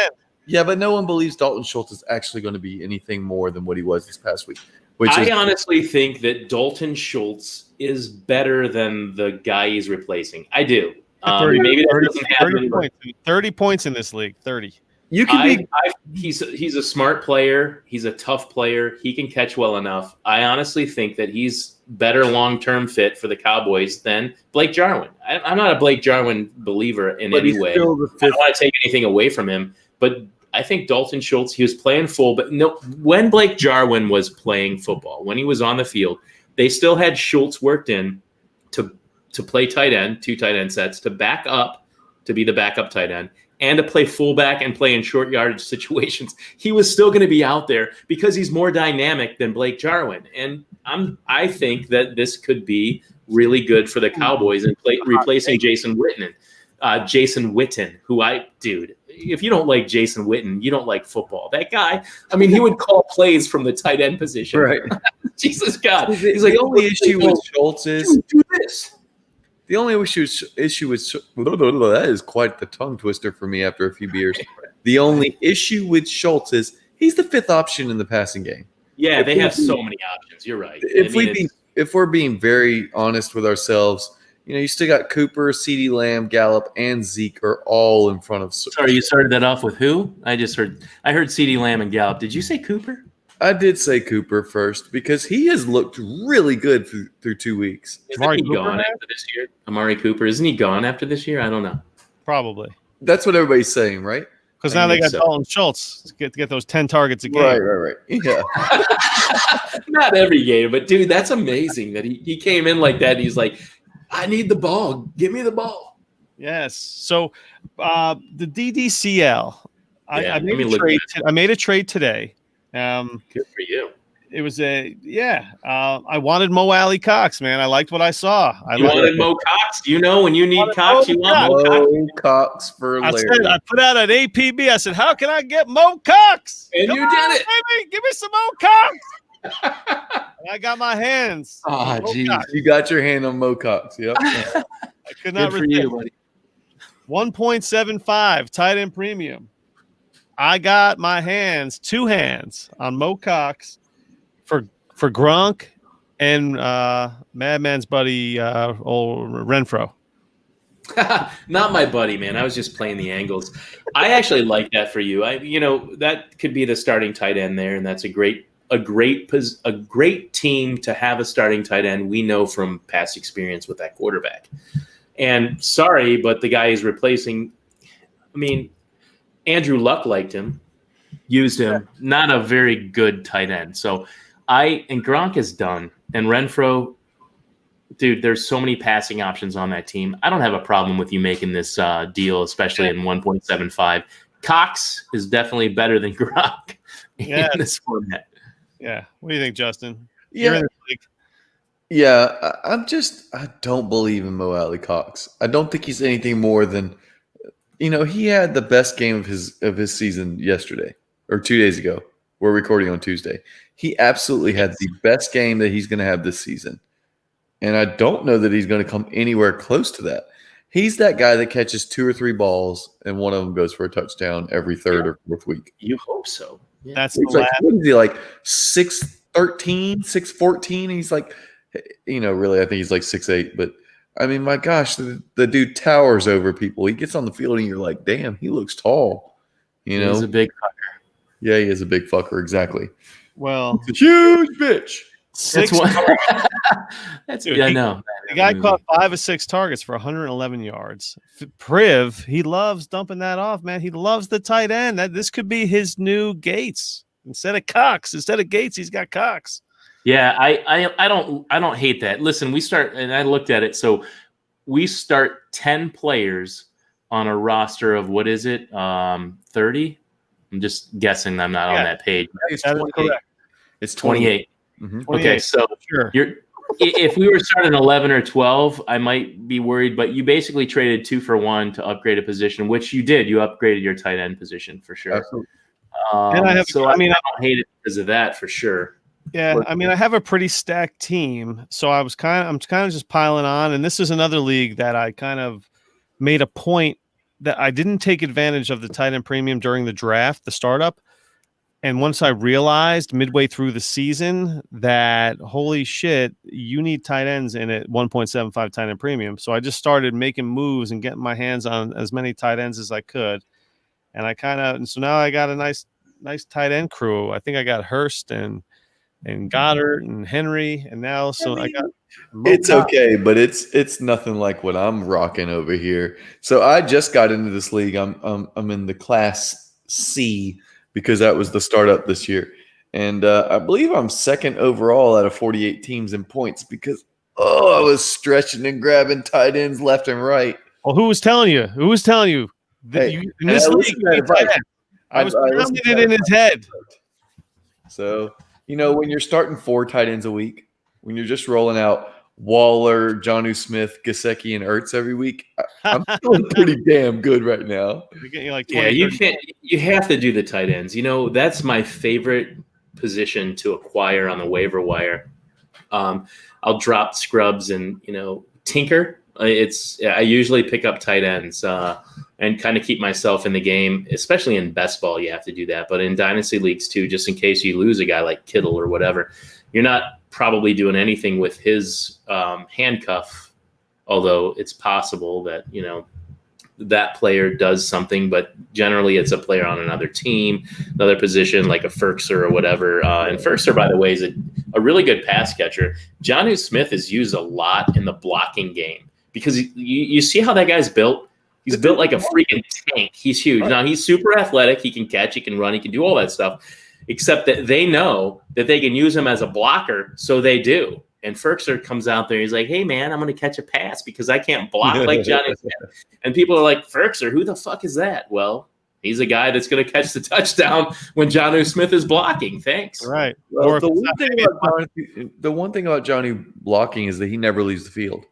Yeah, but no one believes Dalton Schultz is actually going to be anything more than what he was this past week. I honestly think that Dalton Schultz is better than the guy he's replacing. I do. 30, maybe that doesn't happen. 30 points in this league. 30. You can he's a smart player. He's a tough player. He can catch well enough. I honestly think that he's better long-term fit for the Cowboys than Blake Jarwin. I'm not a Blake Jarwin believer in any way. I don't want to take anything away from him, but I think Dalton Schultz, he was playing full. But no, when Blake Jarwin was playing football, when he was on the field, they still had Schultz worked in to play tight end, 2 tight end sets, to back up, to be the backup tight end, and to play fullback and play in short yardage situations. He was still going to be out there because he's more dynamic than Blake Jarwin. And I think that this could be really good for the Cowboys and replacing Jason Witten. If you don't like Jason Witten, you don't like football. That guy, he would call plays from the tight end position. Right. Jesus God. He's like, the only issue with Schultz is do this. The only issue with that is quite the tongue twister for me after a few beers. The only issue with Schultz is he's the 5th option in the passing game. Yeah, they have so many options. You're right. If we're being very honest with ourselves, you still got Cooper, CeeDee Lamb, Gallup, and Zeke are all in front of. Sorry, you started that off with who? I heard CeeDee Lamb and Gallup. Did you say Cooper? I did say Cooper first because he has looked really good through 2 weeks. Isn't he gone after this year? Amari Cooper, isn't he gone after this year? I don't know. Probably. That's what everybody's saying, right? Because now they got Dalton Schultz to get those 10 targets a game. Right. Yeah. Not every game, but dude, that's amazing that he came in like that. And he's like, I need the ball. Give me the ball. Yes. So the DDCL, I made a trade today. Good for you. It was I wanted Mo Alley Cox, man. I liked what I saw. You wanted Mo Cox? When you need Cox, you want Mo Cox for Larry. I put out an APB. I said, how can I get Mo Cox? And you did it. Baby. Give me some Mo Cox. And I got my hands. Oh, geez. You got your hand on Mo Cox. Yep. I could not resist. 1.75 tight end premium. I got my two hands on Mo Cox for Gronk and Madman's buddy old Renfro. Not my buddy, man. I was just playing the angles. I actually like that for you. That could be the starting tight end there, and that's a great team to have a starting tight end. We know from past experience with that quarterback. And sorry, but the guy he's replacing, Andrew Luck liked him, used him, not a very good tight end. So and Gronk is done. And Renfro, dude, there's so many passing options on that team. I don't have a problem with you making this deal, especially in 1.75. Cox is definitely better than Gronk in this format. Yeah. What do you think, Justin? Yeah. Yeah. I don't believe in Mo Alley Cox. I don't think he's anything more than, he had the best game of his season yesterday or 2 days ago. We're recording on Tuesday. He absolutely had the best game that he's going to have this season. And I don't know that he's going to come anywhere close to that. He's that guy that catches 2 or 3 balls and one of them goes for a touchdown every 3rd or 4th week. You hope so. Yeah. That's what is he, like 6'13", 6'14"? He's like, really, I think he's like 6'8". But my gosh, the dude towers over people. He gets on the field and you're like, damn, he looks tall. He's a big fucker. Yeah, he is a big fucker. Exactly. Well, he's a huge bitch. That's what. That's dude, I know. The guy caught 5 or 6 targets for 111 yards. Priv, he loves dumping that off, man. He loves the tight end. This could be his new Gates instead of Cox. Instead of Gates, he's got Cox. Yeah, I don't hate that. Listen, we start, and I looked at it. So we start 10 players on a roster of what is it? 30. I'm just guessing. I'm not on that page. It's 28. It's 28. Mm-hmm. Okay, so if we were starting 11 or 12, I might be worried. But you basically traded 2 for 1 to upgrade a position, which you did. You upgraded your tight end position for sure. Absolutely. And I don't hate it because of that for sure. Yeah, I mean, I have a pretty stacked team, so I'm kind of just piling on. And this is another league that I kind of made a point that I didn't take advantage of the tight end premium during the draft, the startup. And once I realized midway through the season that, holy shit, you need tight ends in it 1.75 tight end premium. So I just started making moves and getting my hands on as many tight ends as I could. And so now I got a nice tight end crew. I think I got Hurst and Goddard and Henry, and now I got. It's okay, but it's nothing like what I'm rocking over here. So I just got into this league. I'm in the Class C because that was the startup this year, and I believe I'm second overall out of 48 teams in points because I was stretching and grabbing tight ends left and right. Well, who was telling you? Hey, in this league, I was pounding it in his head. So, when you're starting 4 tight ends a week, when you're just rolling out Waller, Jonnu Smith, Gesicki, and Ertz every week, I'm feeling pretty damn good right now. You're getting like 20, you have to do the tight ends. That's my favorite position to acquire on the waiver wire. I'll drop scrubs and tinker. I usually pick up tight ends and kind of keep myself in the game, especially in best ball. You have to do that, but in dynasty leagues too, just in case you lose a guy like Kittle or whatever, you're not probably doing anything with his handcuff. Although it's possible that that player does something, but generally it's a player on another team, another position like a Ferkser or whatever. And Ferkser, by the way, is a really good pass catcher. Jonnu Smith is used a lot in the blocking game. Because you see how that guy's built? He's built like a freaking tank. He's huge. Now, he's super athletic. He can catch. He can run. He can do all that stuff. Except that they know that they can use him as a blocker, so they do. And Ferkser comes out there. He's like, hey, man, I'm going to catch a pass because I can't block like Johnny Smith. And people are like, Ferkser, who the fuck is that? Well, he's a guy that's going to catch the touchdown when Jonnu Smith is blocking. Thanks. Right. Well, the one thing about Johnny blocking is that he never leaves the field.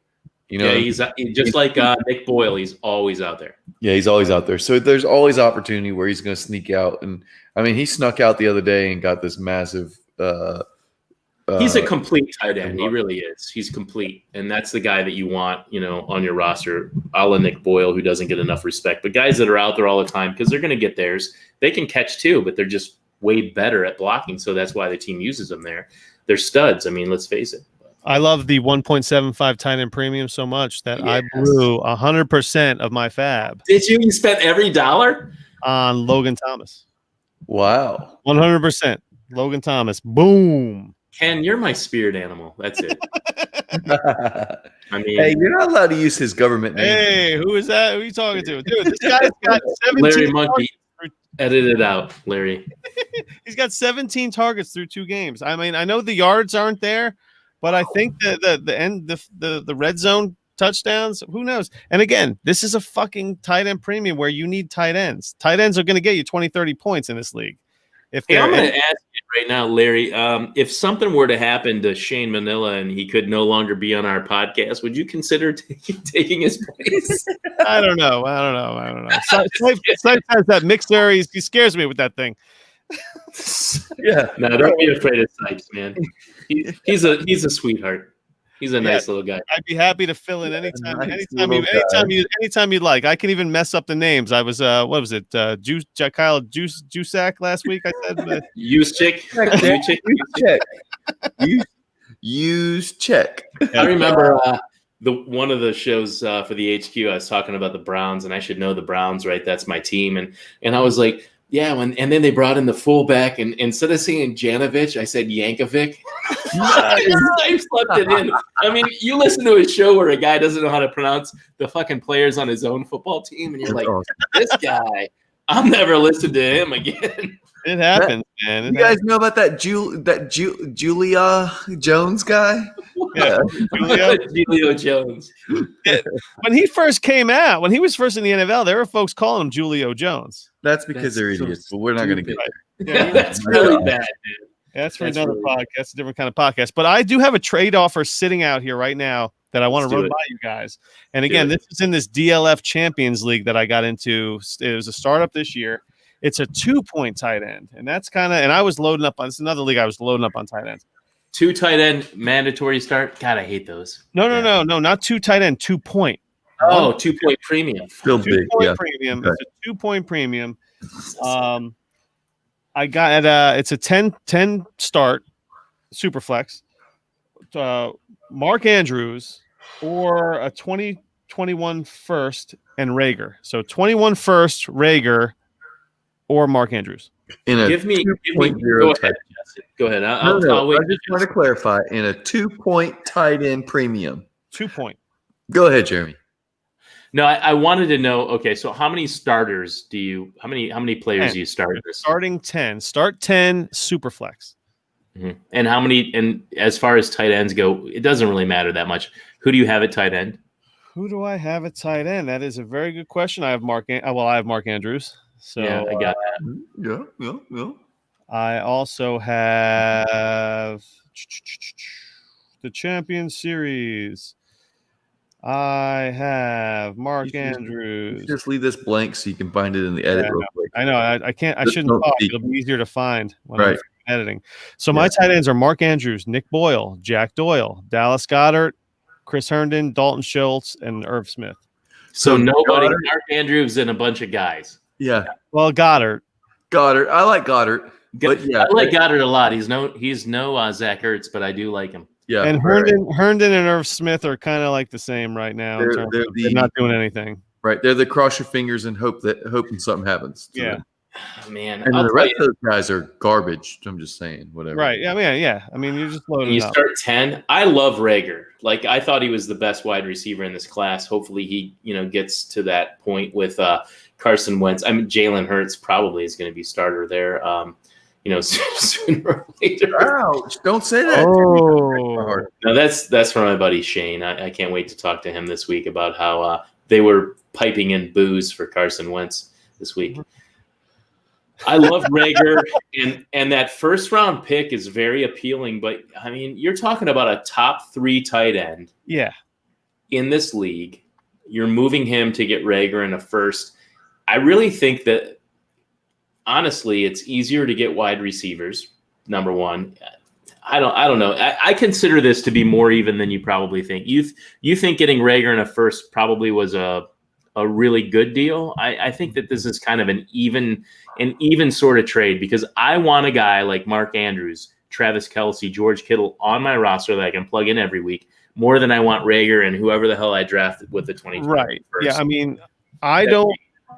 Yeah, he's just like Nick Boyle. He's always out there. Yeah, he's always out there. So there's always opportunity where he's going to sneak out. And I mean, he snuck out the other day and got this massive. He's a complete tight end. He really is. He's complete, and that's the guy that you want, on your roster, a la Nick Boyle, who doesn't get enough respect. But guys that are out there all the time because they're going to get theirs. They can catch too, but they're just way better at blocking. So that's why the team uses them there. They're studs. I mean, let's face it. I love the 1.75 tight end premium so much that I blew 100% of my fab. Did you? You spent every dollar on Logan Thomas. Wow. 100%. Logan Thomas. Boom. Ken, you're my spirit animal. That's it. I mean, hey, you're not allowed to use his government name. Hey, who is that? Who are you talking to? Dude, this guy's got 17 Larry Monkey. Edit it out, Larry. He's got 17 targets through 2 games. I mean, I know the yards aren't there, but I think the red zone touchdowns, who knows? And again, this is a fucking tight end premium where you need tight ends. Tight ends are going to get you 20, 30 points in this league. I'm going to ask you right now, Larry, if something were to happen to Shane Manila and he could no longer be on our podcast, would you consider taking his place? I don't know. Sipes has that mixer. He scares me with that thing. Yeah. No, don't be afraid of Sipes, man. He's a sweetheart. He's a nice little guy. I'd be happy to fill in anytime you'd like. I can even mess up the names. I was what was it? Kyle Juszak last week. I said Juszczyk. I remember one of the shows for the HQ. I was talking about the Browns, and I should know the Browns, right? That's my team, and I was like, Yeah, and then they brought in the fullback, and instead of saying Janovich, I said Yankovic. I slept it in. I mean, you listen to a show where a guy doesn't know how to pronounce the fucking players on his own football team, and you're like, this guy, I'll never listen to him again. It happens, man. You guys know about that Julia Jones guy? Yeah, Julio Jones. When he first came out, when he was first in the NFL, there were folks calling him Julio Jones. That's because they're idiots, but we're not going to get there. Yeah, that's really bad, dude. That's for another podcast. That's a different kind of podcast. But I do have a trade offer sitting out here right now that I want to run by you guys. And again, this is in this DLF Champions League that I got into. It was a startup this year. It's a 2-point tight end. And that's kind of, and I was loading up on, it's another league I was loading up on tight ends. 2 tight end mandatory start. God, I hate those. No, not 2 tight end, 2-point. Oh, 2-point premium. Still big. 2-point premium. Okay. It's a 2-point premium. I got it's a 10 start super flex. Mark Andrews or a 2021 first and Rager. So 21 first Rager or Mark Andrews. Give me go ahead. Go ahead. I'll wait. I just want to clarify in a 2-point tight end premium. 2-point. Go ahead, Jeremy. No, I wanted to know. Okay, so how many starters do you? How many players 10. do you start? Starting 10. Start 10 super flex. Mm-hmm. And how many? And as far as tight ends go, it doesn't really matter that much. Who do you have at tight end? Who do I have at tight end? That is a very good question. I have Mark Andrews. So yeah, I got that. Yeah. I also have the Champions Series. I have Mark Andrews. Just leave this blank so you can find it in the edit real quick. I know. I can't. I shouldn't talk. It'll be easier to find when I'm editing. So my tight ends are Mark Andrews, Nick Boyle, Jack Doyle, Dallas Goedert, Chris Herndon, Dalton Schultz, and Irv Smith. So nobody. Mark Andrews and a bunch of guys. Yeah. Well, Goddard. I like Goddard. But yeah, I like Goddard a lot. He's no Zach Ertz, but I do like him. Yeah, and Herndon and Irv Smith are kind of like the same right now. They're not doing anything. Right, they're the cross your fingers and hoping something happens. Yeah, man. And the rest of those guys are garbage. I'm just saying, whatever. Right? Yeah. I mean, you're just loading. You start 10. I love Rager. Like I thought he was the best wide receiver in this class. Hopefully, he gets to that point with Carson Wentz. I mean, Jalen Hurts probably is going to be starter there. Sooner or later. Ouch! Don't say that. Oh, no, that's from my buddy Shane. I can't wait to talk to him this week about how they were piping in booze for Carson Wentz this week. I love Rager, and that first round pick is very appealing. But I mean, you're talking about a top 3 tight end. Yeah. In this league, you're moving him to get Rager in a first. I really think that. Honestly, it's easier to get wide receivers. Number one, I don't know. I consider this to be more even than you probably think. You think getting Rager in a first probably was a really good deal. I think that this is kind of an even sort of trade because I want a guy like Mark Andrews, Travis Kelce, George Kittle on my roster that I can plug in every week more than I want Rager and whoever the hell I drafted with the 2020. Right. First. Yeah. I mean,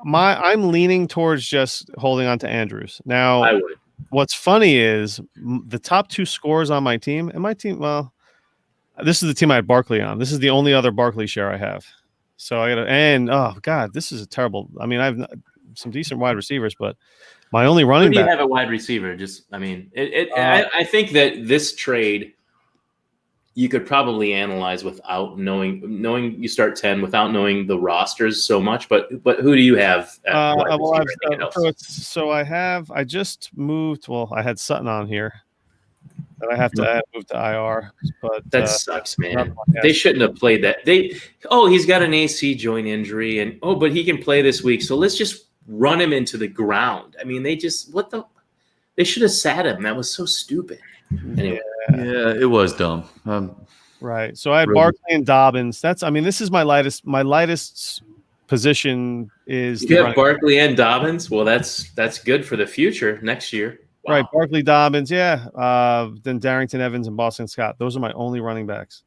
I'm leaning towards just holding on to Andrews. Now, I would. What's funny is the top 2 scores on my team, and my team, well, this is the team I had Barkley on. This is the only other Barkley share I have. So I got to, and oh God, this is a terrible. I mean, I have some decent wide receivers, but my only running back. You have a wide receiver. I think that this trade you could probably analyze without knowing you start 10 without knowing the rosters so much. But who do you have? I just moved. Well, I had Sutton on here that I have to move to IR. But that sucks, man. They shouldn't have played that. He's got an AC joint injury, but he can play this week. So let's just run him into the ground. I mean, they should have sat him. That was so stupid. Anyway. Yeah, it was dumb. Right. So I had Barkley and Dobbins. This is my lightest position is you have Barkley and Dobbins. Well, that's good for the future next year. Wow. Right. Barkley, Dobbins. Yeah. Then Darrington Evans and Boston Scott. Those are my only running backs.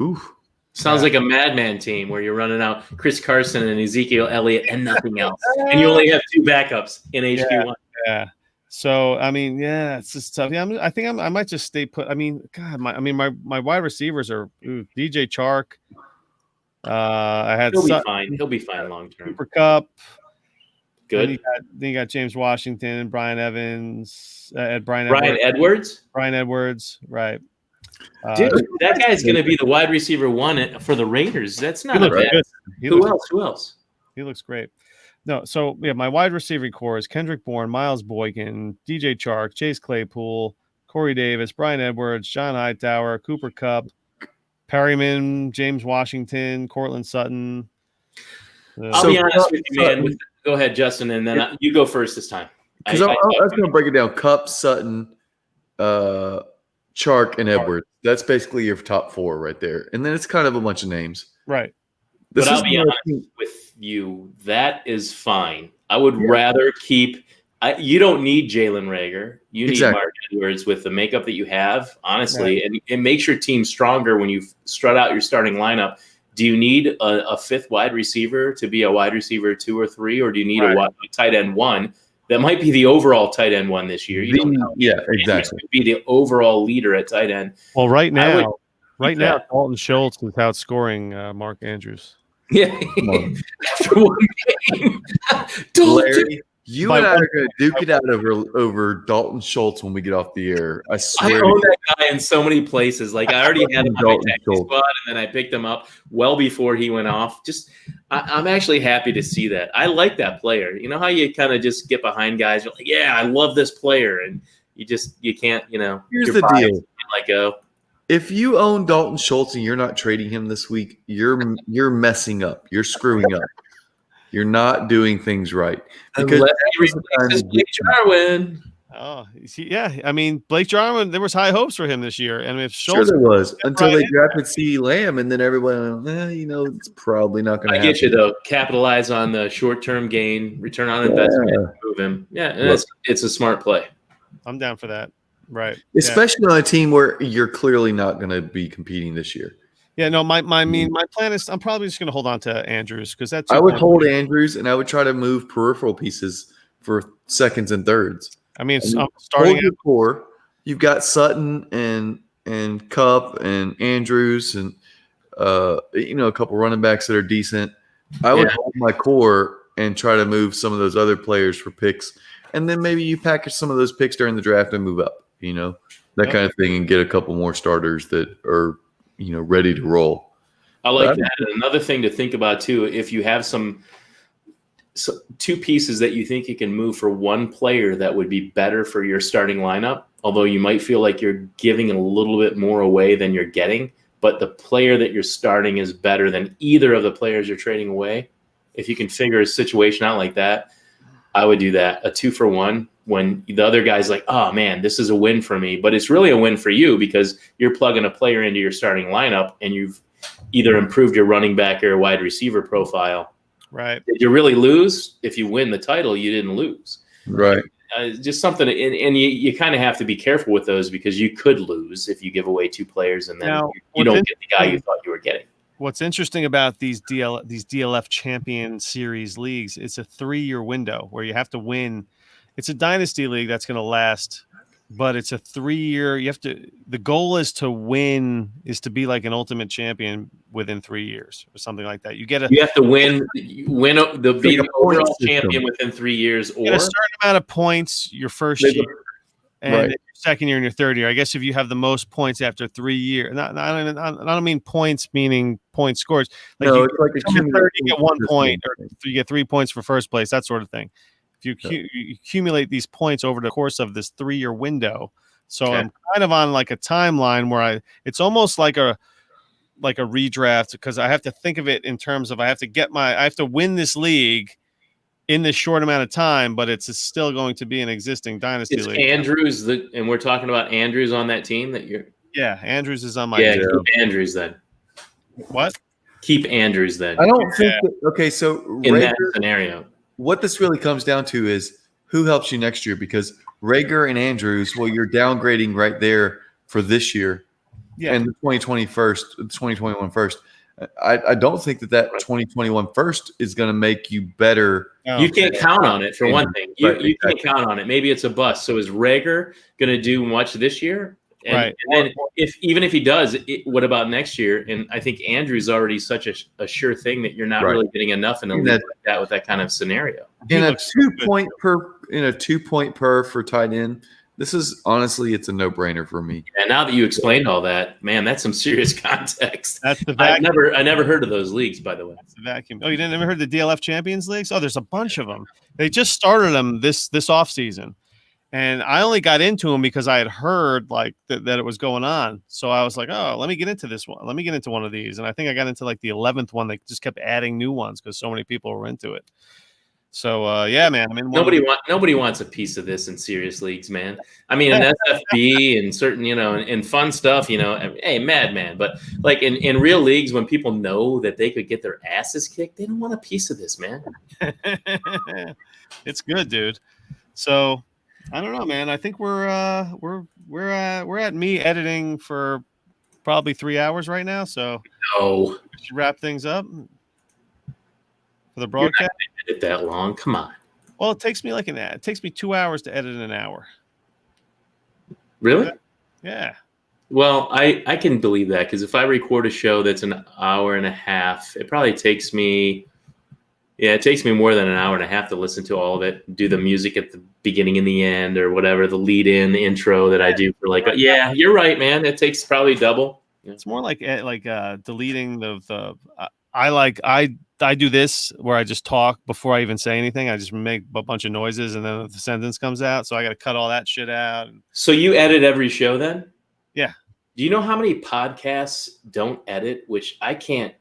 Oof. Sounds like a madman team where you're running out Chris Carson and Ezekiel Elliott and nothing else, and you only have 2 backups in HQ1. Yeah. So I mean, it's just tough. Yeah, I might just stay put. I mean, God, my wide receivers are DJ Chark. I had He'll be fine. He'll be fine long term. Cooper Kupp. Good. Then you got James Washington, Brian Evans, Brian Edwards. Brian Edwards, right? Dude, that guy's going to be the wide receiver 1 for the Raiders. That's not a bad. Who else? He looks great. No, so my wide receiving core is Kendrick Bourne, Miles Boykin, DJ Chark, Chase Claypool, Corey Davis, Brian Edwards, John Hightower, Cooper Kupp, Perryman, James Washington, Cortland Sutton. I'll be honest with you, man. Go ahead, Justin, and then you go first this time. Because I was going to break it down. Kupp, Sutton, Chark, and Edwards. That's basically your top 4 right there. And then it's kind of a bunch of names. Right. But I'll be honest with you. That is fine. I would rather keep you don't need Jalen Reagor. You need Mark Edwards with the makeup that you have, honestly. Right. And it makes your team stronger when you strut out your starting lineup. Do you need a 5th wide receiver to be a wide receiver 2 or 3, or do you need a tight end 1? That might be the overall tight end 1 this year. You don't know. Yeah, exactly. Be the overall leader at tight end. Well, right now, Dalton Schultz is outscoring Mark Andrews. Yeah. After 1 game. Larry, you and I are going to duke it out over Dalton Schultz when we get off the air. I swear. I own that guy in so many places. Like, I already had him on my taxi squad, and then I picked him up well before he went off. I'm actually happy to see that. I like that player. You know how you kind of just get behind guys? You're like, yeah, I love this player. And you can't, Here's the deal. Let go. If you own Dalton Schultz and you're not trading him this week, you're messing up. You're screwing up. You're not doing things right. Because Blake Jarwin. Oh, I mean, Blake Jarwin, there was high hopes for him this year. And if sure Schultz there was until they drafted CeeDee Lamb, and then everyone, it's probably not going to happen. I get you, though. Capitalize on the short-term gain, return on investment, move him. Yeah, it's a smart play. I'm down for that. Right. Especially on a team where you're clearly not going to be competing this year. Yeah, no, my plan is I'm probably just going to hold on to Andrews because I would hold Andrews, and I would try to move peripheral pieces for seconds and thirds. I mean, I'm starting your core. You've got Sutton and Kupp and Andrews and a couple running backs that are decent. I would hold my core and try to move some of those other players for picks, and then maybe you package some of those picks during the draft and move up. That kind of thing, and get a couple more starters that are ready to roll. I like that. And another thing to think about too, if you have some 2 pieces that you think you can move for 1 player that would be better for your starting lineup, although you might feel like you're giving a little bit more away than you're getting, but the player that you're starting is better than either of the players you're trading away. If you can figure a situation out like that, I would do that. A 2 for 1 when the other guy's like, oh man, this is a win for me, but it's really a win for you because you're plugging a player into your starting lineup and you've either improved your running back or wide receiver profile. Right. Did you really lose? If you win the title, you didn't lose. Right. Just something, and you kind of have to be careful with those because you could lose if you give away 2 players and then you don't get the guy you thought you were getting. What's interesting about these DLF Champion Series leagues, it's a 3-year window where you have to win. It's a dynasty league that's going to last, but it's a 3-year. The goal is to win, is to be like an ultimate champion within 3 years or something like that. You have to win be the overall champion within 3 years, or a certain amount of points your first year, and your second year and your third year. I guess if you have the most points after 3 years, I don't mean points meaning point scores. Like no, it's like you get 1 point, or you get 3 points for first place, that sort of thing. If you accumulate these points over the course of this 3-year window, I'm kind of on like a timeline where it's almost like a redraft, because I have to think of it in terms of I have to win this league in this short amount of time, but it's still going to be an existing dynasty league. Andrews, and we're talking about Andrews on that team that you're. Yeah, Andrews is on my team. Keep Andrews then. What? Keep Andrews then. I don't think okay. So in that scenario, what this really comes down to is who helps you next year, because Reagor and Andrews, well, you're downgrading right there for this year. Yeah. And the 2021 first. I don't think that 2021 first is going to make you better. You can't count on it for one thing. You can't count on it. Maybe it's a bust. So is Rager going to do much this year? And then even if he does, what about next year? And I think Andrew's already such a sure thing that you're not really getting enough in a league like that with that kind of scenario. In a 2-point per for tight end. This is honestly, it's a no-brainer for me. And now that you explained all that, man, that's some serious context. That's the vacuum. I never heard of those leagues, by the way. That's the vacuum. Oh, you didn't ever heard the DLF Champions Leagues? Oh, there's a bunch of them. They just started them this off season, and I only got into them because I had heard like that it was going on. So I was like, oh, let me get into this one. Let me get into one of these, and I think I got into like the 11th one. They just kept adding new ones because so many people were into it. So yeah, man. I mean, nobody wants a piece of this in serious leagues, man. I mean, in SFB and certain, and fun stuff, hey, madman. But like in real leagues, when people know that they could get their asses kicked, they don't want a piece of this, man. It's good, dude. So I don't know, man. I think we're at me editing for probably 3 hours right now. So we should wrap things up for the broadcast. Edit that long? Come on. Well, it takes me it takes me 2 hours to edit an hour. Really? Yeah. Well, I can believe that because if I record a show that's an hour and a half, it probably takes me more than an hour and a half to listen to all of it, do the music at the beginning and the end or whatever, the lead in, the intro that I do for yeah, you're right, man. It takes probably double. It's more like deleting the I do this where I just talk before I even say anything. I just make a bunch of noises and then the sentence comes out. So I got to cut all that shit out. So you edit every show then? Yeah. Do you know how many podcasts don't edit? Which I can't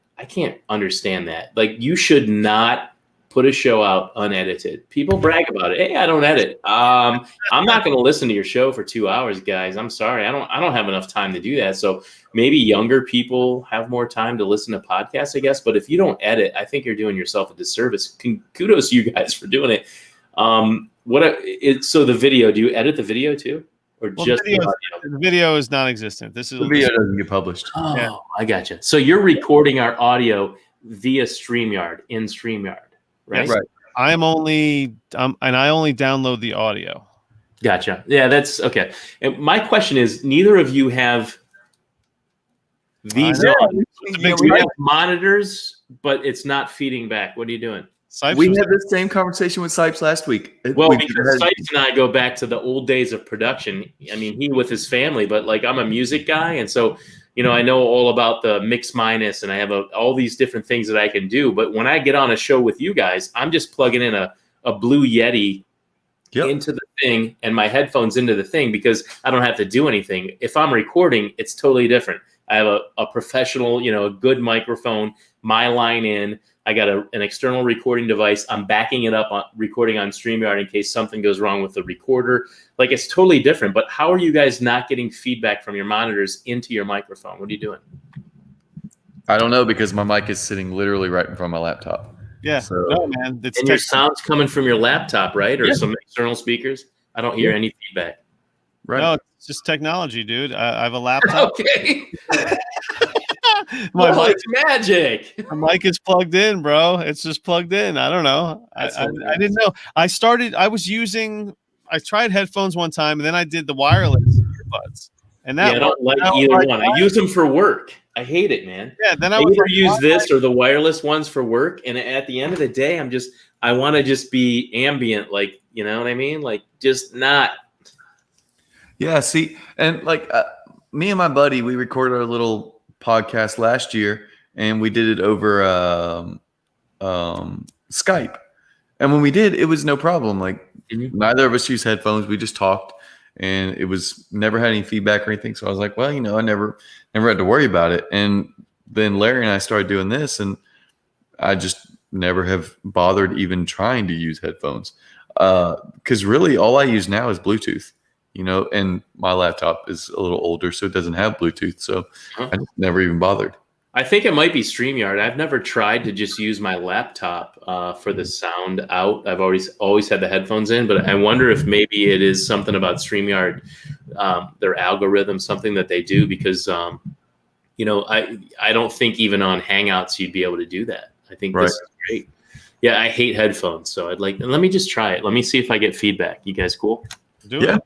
understand that. Like you should not put a show out unedited. People brag about it. Hey, I don't edit. I'm not going to listen to your show for 2 hours, guys. I'm sorry. I don't have enough time to do that. So maybe younger people have more time to listen to podcasts, I guess. But if you don't edit, I think you're doing yourself a disservice. Kudos to you guys for doing it. So the video, do you edit the video too? Or just the audio? The video is non-existent. The video doesn't get published. Oh, yeah. I gotcha. So you're recording our audio via StreamYard in StreamYard. Right. Right. And I only download the audio. Gotcha. Yeah, that's okay. And my question is, neither of you have these. We have monitors, but it's not feeding back. What are you doing? We had the same conversation with Sipes last week. Because Sipes and I go back to the old days of production. I mean, he with his family, but like I'm a music guy, and so. I know all about the mix minus and I have all these different things that I can do. But when I get on a show with you guys, I'm just plugging in a Blue Yeti into the thing and my headphones into the thing because I don't have to do anything. If I'm recording, it's totally different. I have a professional, a good microphone, my line in. I got an external recording device. I'm backing it up on recording on StreamYard in case something goes wrong with the recorder. Like it's totally different. But how are you guys not getting feedback from your monitors into your microphone? What are you doing? I don't know because my mic is sitting literally right in front of my laptop. Yeah. So, no, man. And your sound's coming from your laptop, right? Or some external speakers? I don't hear any feedback. Right. No, it's just technology, dude. I have a laptop. Okay. It's magic. My mic is plugged in, bro. It's just plugged in. I don't know. I didn't know. I tried headphones one time, and then I did the wireless earbuds. And that I don't like either one. I use them for work. I hate it, man. Yeah. Then I either use this or the wireless ones for work. And at the end of the day, I want to just be ambient. Like, you know what I mean? Like just not. Yeah. See, and like me and my buddy, we recorded our little podcast last year and we did it over Skype. And when we did, it was no problem. Like neither of us used headphones. We just talked and it was never had any feedback or anything. So I was like, well, I never had to worry about it. And then Larry and I started doing this and I just never have bothered even trying to use headphones. Cause really all I use now is Bluetooth. And my laptop is a little older, so it doesn't have Bluetooth. So I just never even bothered. I think it might be StreamYard. I've never tried to just use my laptop for the sound out. I've always had the headphones in, but I wonder if maybe it is something about StreamYard, their algorithm, something that they do because I don't think even on Hangouts you'd be able to do that. I think Right. this is great. Yeah, I hate headphones, so let me just try it. Let me see if I get feedback. You guys cool? Do Yeah. it.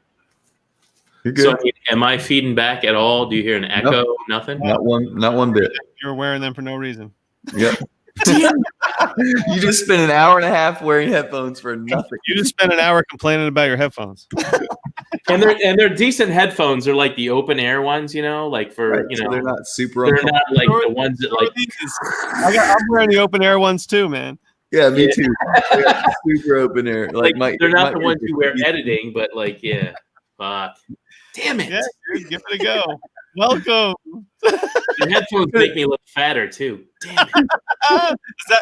You're good. So, am I feeding back at all? Do you hear an echo? Nothing? Not one bit. You're wearing them for no reason. Yep. You just spent an hour and a half wearing headphones for nothing. You just spent an hour complaining about your headphones. And they're decent headphones. They're like the open air ones, like for Right, so they're not super. they're not like the ones that like. I'm wearing the open air ones too, man. Yeah, me too. Yeah, super open air. Like they're not the ones you wear editing, but fuck. Damn it! Yeah, dude, give it a go. Welcome. The headphones make me look fatter too. Damn it!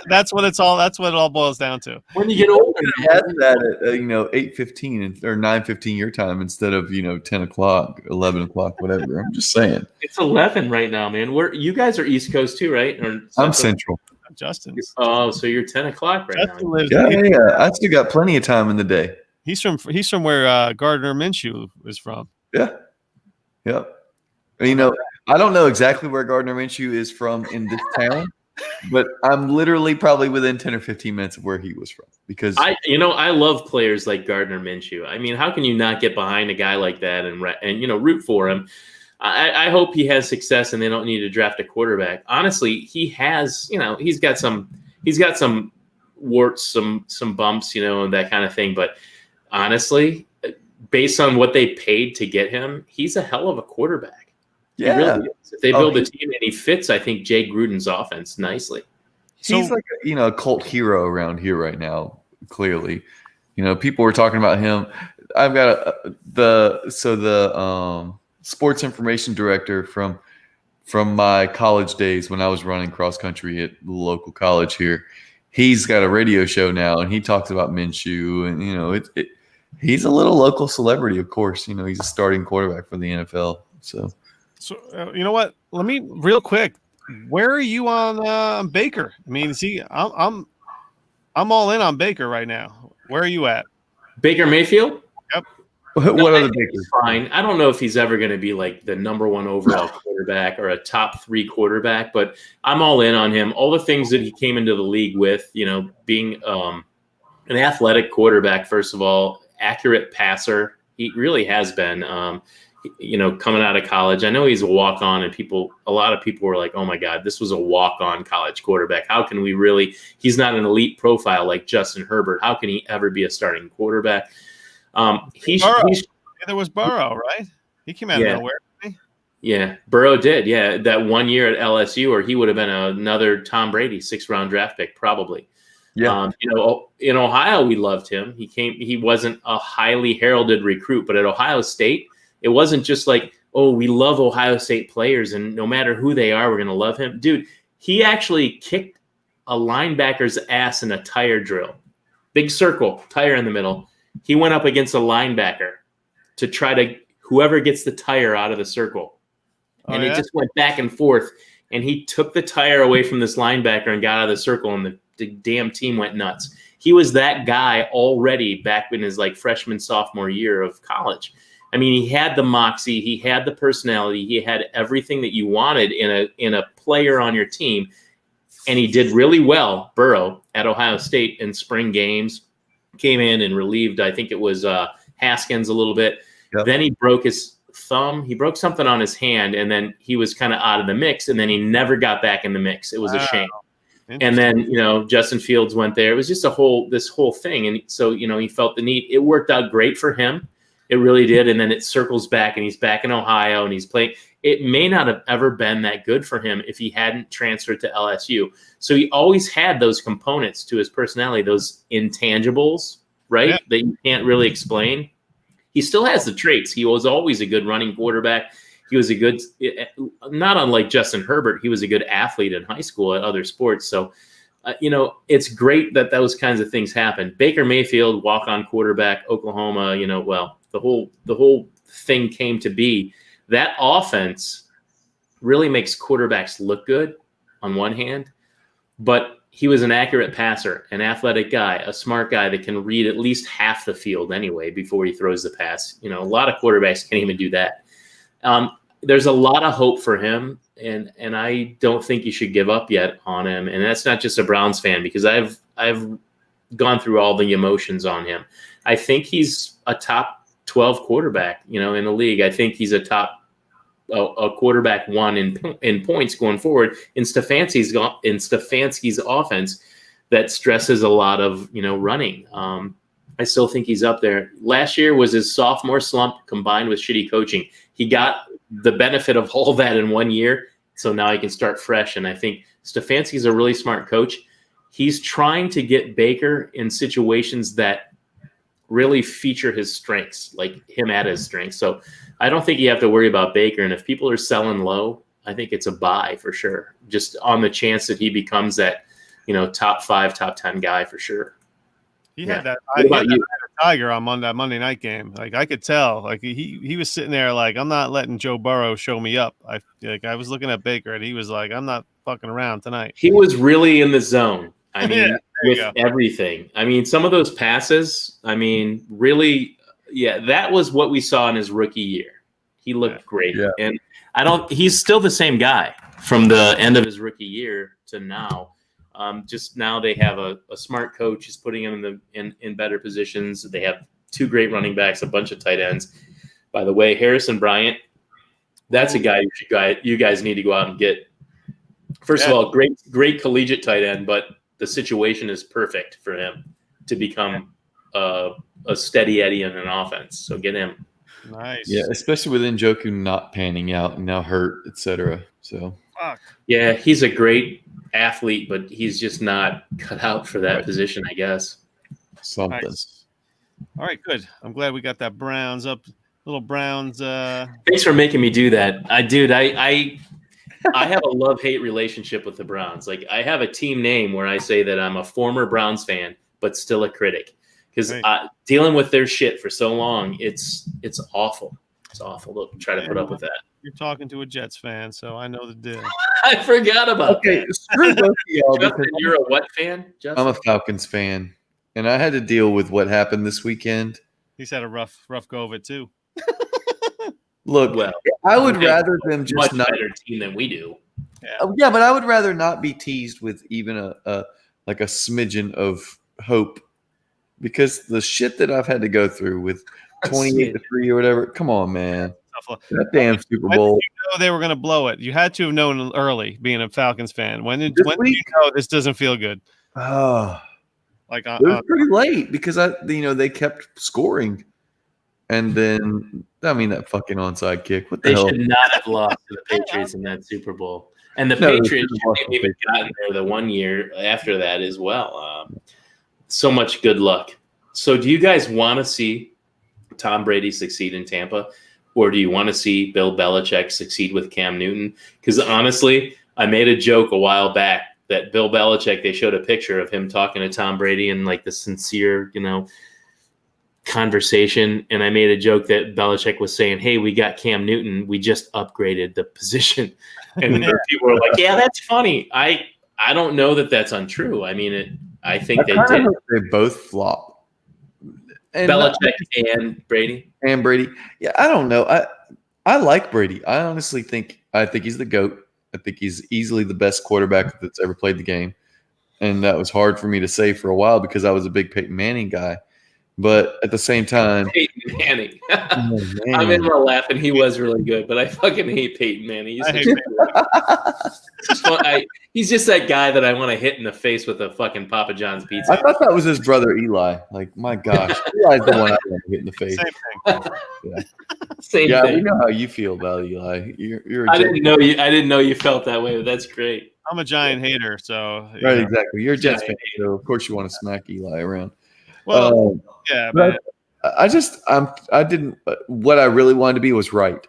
That's what it all boils down to. When you get older, Has that at 8:15 or 9:15 your time instead of 10 o'clock, 11 o'clock, whatever. I'm just saying. It's 11 right now, man. You guys are East Coast too, right? Or I'm Central. Justin's. Oh, so you're 10 o'clock right Justin now. lives. Yeah. I still got plenty of time in the day. He's from where Gardner Minshew is from. Yeah. Yep. I don't know exactly where Gardner Minshew is from in this town, but I'm literally probably within 10 or 15 minutes of where he was from because I love players like Gardner Minshew. I mean, how can you not get behind a guy like that and root for him? I hope he has success and they don't need to draft a quarterback. Honestly, he has, he's got some warts, some bumps, and that kind of thing. But honestly, based on what they paid to get him, he's a hell of a quarterback. yeah, He really is. If they build a team and he fits, I think Jay Gruden's offense nicely. he's like a cult hero around here right now. Clearly, people were talking about him. I've got the sports information director from my college days when I was running cross country at the local college here. He's got a radio show now, and he talks about Minshew, and he's a little local celebrity, of course. He's a starting quarterback for the NFL. So you know what? Let me real quick. Where are you on Baker? I mean, I'm all in on Baker right now. Where are you at? Baker Mayfield? Yep. What other Bakers? Fine. I don't know if he's ever going to be like the number one overall quarterback or a top 3 quarterback, but I'm all in on him. All the things that he came into the league with, being an athletic quarterback, first of all, accurate passer. He really has been, coming out of college. I know he's a walk-on, and a lot of people were like, oh my God, this was a walk-on college quarterback. How can we really, he's not an elite profile like Justin Herbert. How can he ever be a starting quarterback? There was Burrow, right? He came out of nowhere. Yeah, Burrow did. Yeah, that 1 year at LSU, or he would have been another Tom Brady 6th-round draft pick, probably. Yeah. In Ohio, we loved him. He wasn't a highly heralded recruit, but at Ohio State, it wasn't just like, oh, we love Ohio State players, and no matter who they are, we're going to love him. Dude, he actually kicked a linebacker's ass in a tire drill. Big circle, tire in the middle. He went up against a linebacker to try to whoever gets the tire out of the circle. And it just went back and forth. And he took the tire away from this linebacker and got out of the circle, and the damn team went nuts. He was that guy already back in his freshman, sophomore year of college. I mean, he had the moxie, he had the personality, he had everything that you wanted in a player on your team. And he did really well, Burrow, at Ohio State in spring games. Came in and relieved, I think it was Haskins a little bit. Yep. Then he broke his thumb. He broke something on his hand, and then he was kind of out of the mix, and then he never got back in the mix. It was a shame. And then, Justin Fields went there. It was just this whole thing. And so, he felt the need. It worked out great for him. It really did. And then it circles back, and he's back in Ohio, and he's playing. It may not have ever been that good for him if he hadn't transferred to LSU. So he always had those components to his personality, those intangibles, right? Yeah. That you can't really explain. He still has the traits. He was always a good running quarterback. He was a good, not unlike Justin Herbert, he was a good athlete in high school at other sports. So, it's great that those kinds of things happen. Baker Mayfield, walk-on quarterback, Oklahoma, the whole thing came to be. That offense really makes quarterbacks look good on one hand, but he was an accurate passer, an athletic guy, a smart guy that can read at least half the field anyway before he throws the pass. A lot of quarterbacks can't even do that. there's a lot of hope for him, and I don't think you should give up yet on him. And that's not just a Browns fan, because I've gone through all the emotions on him. I think he's a top 12 quarterback, in the league. I think he's a quarterback one in points going forward in Stefanski's offense that stresses a lot of running. I still think he's up there. Last year was his sophomore slump combined with shitty coaching. He got the benefit of all that in 1 year, so now he can start fresh. And I think Stefanski's a really smart coach. He's trying to get Baker in situations that really feature his strengths, like him at his strengths. So I don't think you have to worry about Baker. And if people are selling low, I think it's a buy for sure, just on the chance that he becomes that, top 5, top 10 guy for sure. He had that. He had that Tiger on that Monday night game. Like, I could tell. Like, he was sitting there like, I'm not letting Joe Burrow show me up. I was looking at Baker, and he was like, I'm not fucking around tonight. He was really in the zone. I mean, with everything. I mean, some of those passes. I mean, really, that was what we saw in his rookie year. He looked great, and he's still the same guy from the end of his rookie year to now. Just now they have a smart coach who's putting him in better positions. They have 2 great running backs, a bunch of tight ends. By the way, Harrison Bryant, that's a guy you guys need to go out and get. First of all, great collegiate tight end, but the situation is perfect for him to become a steady Eddie in an offense. So get him. Nice. Yeah, especially with Njoku not panning out and now hurt, etc. So. Fuck. Yeah, he's a great athlete, but he's just not cut out for that position, I guess. Something. Nice. All right, good. I'm glad we got that Browns up. Little Browns. Thanks for making me do that. I have a love-hate relationship with the Browns. Like, I have a team name where I say that I'm a former Browns fan, but still a critic. Because dealing with their shit for so long, it's awful. It's awful to try to put up with that. You're talking to a Jets fan, so I know the deal. I forgot about that. Screw both of y'all. Justin, you're a what fan, Justin? I'm a Falcons fan, and I had to deal with what happened this weekend. He's had a rough go of it too. Look, I would rather them just much not better team than we do. Yeah, but I would rather not be teased with even a smidgen of hope, because the shit that I've had to go through with 28-3 or whatever. Come on, man. That damn Super Bowl. When did you know they were going to blow it? You had to have known early, being a Falcons fan. When did you know this doesn't feel good? Oh, it was pretty late because they kept scoring, and then that fucking onside kick. What the hell? They should not have lost to the Patriots in that Super Bowl, and the Patriots shouldn't even gotten there the 1 year after that as well. So much good luck. So, do you guys want to see Tom Brady succeed in Tampa? Or do you want to see Bill Belichick succeed with Cam Newton? Because honestly, I made a joke a while back that Bill Belichick, they showed a picture of him talking to Tom Brady and like the sincere, conversation. And I made a joke that Belichick was saying, hey, we got Cam Newton. We just upgraded the position. And people were like, yeah, that's funny. I don't know that that's untrue. I mean, I think they did. They both flop. And Belichick and Brady. Yeah, I don't know. I like Brady. I honestly think he's the GOAT. I think he's easily the best quarterback that's ever played the game. And that was hard for me to say for a while because I was a big Peyton Manning guy. But at the same time, Peyton Manning. I'm in my laughing. He was really good, but I fucking hate Peyton Manning. He's just that guy that I want to hit in the face with a fucking Papa John's pizza. I thought that was his brother Eli. Like, my gosh, Eli's the one I want to hit in the face. Same thing. We know how you feel about Eli. You're I didn't know you felt that way, but that's great. I'm a giant hater, so right, exactly. You're a Jets fan, so of course you want to smack Eli around. Well, yeah, but I didn't. What I really wanted to be was right,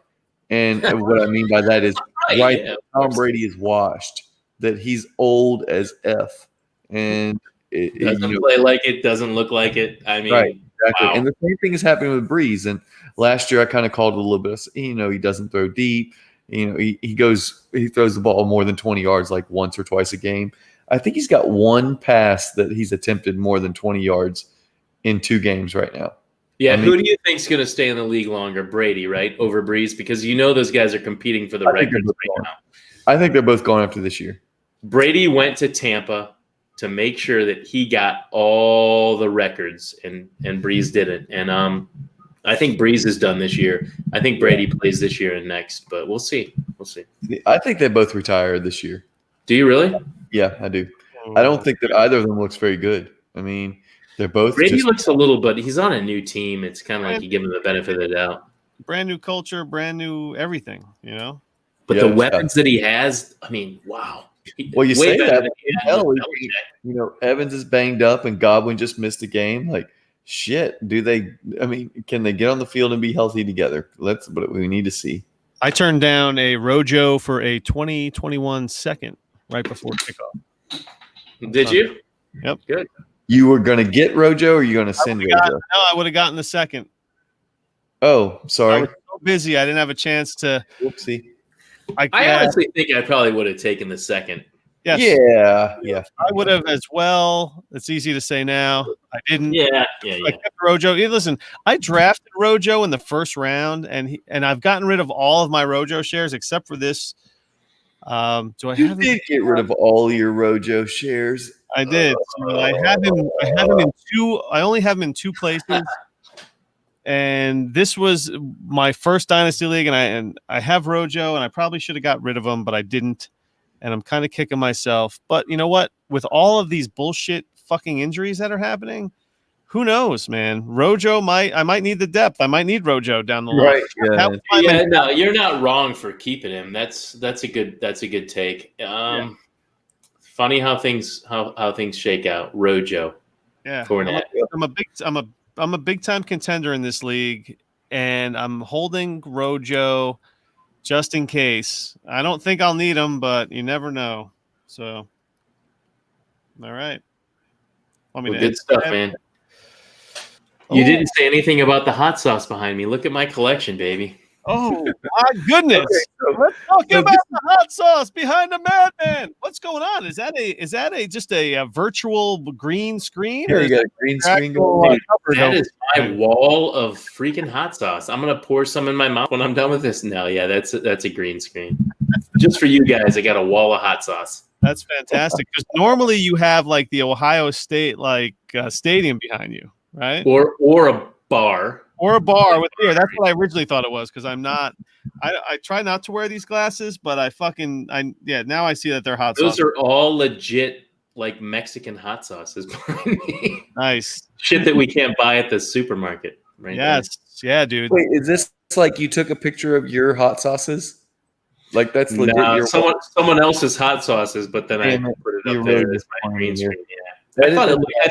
and what I mean by that is right. Yeah, Tom Brady is washed. That he's old as F, and it doesn't play like it, doesn't look like it. I mean, right, exactly. Wow. And the same thing is happening with Breeze. And last year, I kind of called it a little bit. He doesn't throw deep. He throws the ball more than 20 yards like once or twice a game. I think he's got one pass that he's attempted more than 20 yards in 2 games right now. Yeah, I mean, who do you think's going to stay in the league longer? Brady, right? Over Breeze? Because those guys are competing for the records right now. I think they're both going after this year. Brady went to Tampa to make sure that he got all the records, and Breeze didn't. And I think Breeze is done this year. I think Brady plays this year and next, but we'll see. We'll see. I think they both retire this year. Do you really? Yeah, I do. I don't think that either of them looks very good. I mean, they're both. Brady looks a little, but he's on a new team. It's kind of like you give him the benefit of the doubt. Brand new culture, brand new everything, But the weapons that he has, I mean, wow. Well, you say that. Hell, Evans is banged up and Godwin just missed a game. Like, shit. Can they get on the field and be healthy together? That's what we need to see. I turned down a Rojo for a 2021 second right before kickoff. Did you? Yep. Good. You were going to get Rojo, or are you going to send Rojo? No, I would have gotten the second. Oh, sorry. I was so busy. I didn't have a chance to. Whoopsie. I honestly think I probably would have taken the second. Yes. Yeah. I would have as well. It's easy to say now. I didn't. Yeah. I kept Rojo. Listen, I drafted Rojo in the first round, and I've gotten rid of all of my Rojo shares except for this. You did get rid of all your Rojo shares. I did. So I have him in two. I only have him in two places. And this was my first dynasty league, and I have Rojo, and I probably should have got rid of him, but I didn't. And I'm kind of kicking myself. But you know what? With all of these bullshit fucking injuries that are happening, who knows, man? I might need the depth. I might need Rojo down the line. Right. Yeah. No, you're not wrong for keeping him. That's a good take. Funny how things shake out. Rojo. Yeah. Fournette. I'm a big time contender in this league, and I'm holding Rojo just in case. I don't think I'll need him, but you never know. So, all right. Good stuff, man. You didn't say anything about the hot sauce behind me. Look at my collection, baby. Oh, my goodness. Okay, let's talk about the hot sauce behind the madman. What's going on? Is that just a virtual green screen? Or you got a green screen going on? That is my wall of freaking hot sauce. I'm going to pour some in my mouth when I'm done with this. No, yeah, that's a green screen. Just for you guys, I got a wall of hot sauce. That's fantastic. Because normally you have like the Ohio State stadium behind you, right? Or a bar. Or a bar with beer. That's what I originally thought it was, because I'm not. I try not to wear these glasses, but now I see that they're hot sauce. Those are all legit, like Mexican hot sauces. Nice shit that we can't buy at the supermarket. Right? Yes, yeah, dude. Wait, is this like you took a picture of your hot sauces? Like that's legit. No, someone else's hot sauces, but then I put it up there as my green screen. Yeah. I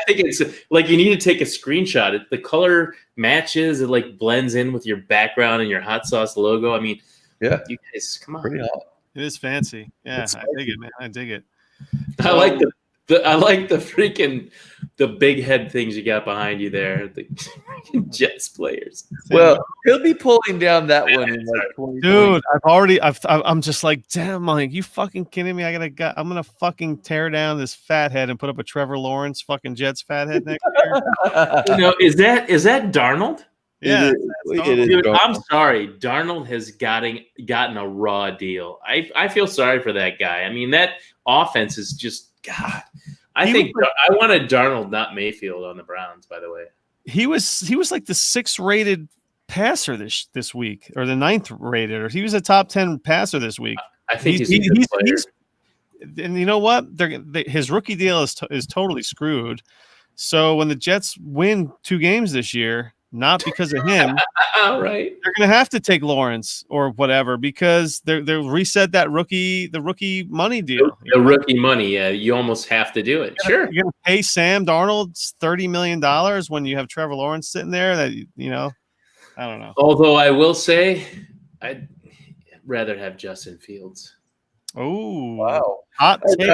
think it's like you need to take a screenshot. The color matches. It like blends in with your background and your hot sauce logo. I mean, yeah, you guys, come on. Pretty hot. It is fancy. Yeah, I dig it, man. I dig it. I like the freaking the big head things you got behind you there. The Jets players. Well, he'll be pulling down that one in like 20. Dude, I'm just like, damn, Mike, you fucking kidding me? I'm gonna fucking tear down this fat head and put up a Trevor Lawrence fucking Jets fat head next year. Is that Darnold? Yeah, dude, I'm sorry. Darnold has gotten a raw deal. I feel sorry for that guy. I mean, that offense is just God. I wanted Darnold, not Mayfield, on the Browns. By the way, he was like the 6th rated passer this week, or the 9th rated, or he was a top 10 passer this week. I think he's a good player. And you know what? His rookie deal is totally screwed. So when the Jets win 2 games this year, not because of him, right? They're going to have to take Lawrence or whatever, because they'll reset the rookie money deal. The rookie money, yeah, you almost have to do it. Sure, you're going to pay Sam Darnold $30 million when you have Trevor Lawrence sitting there. That I don't know. Although I will say, I'd rather have Justin Fields. Oh wow, hot take.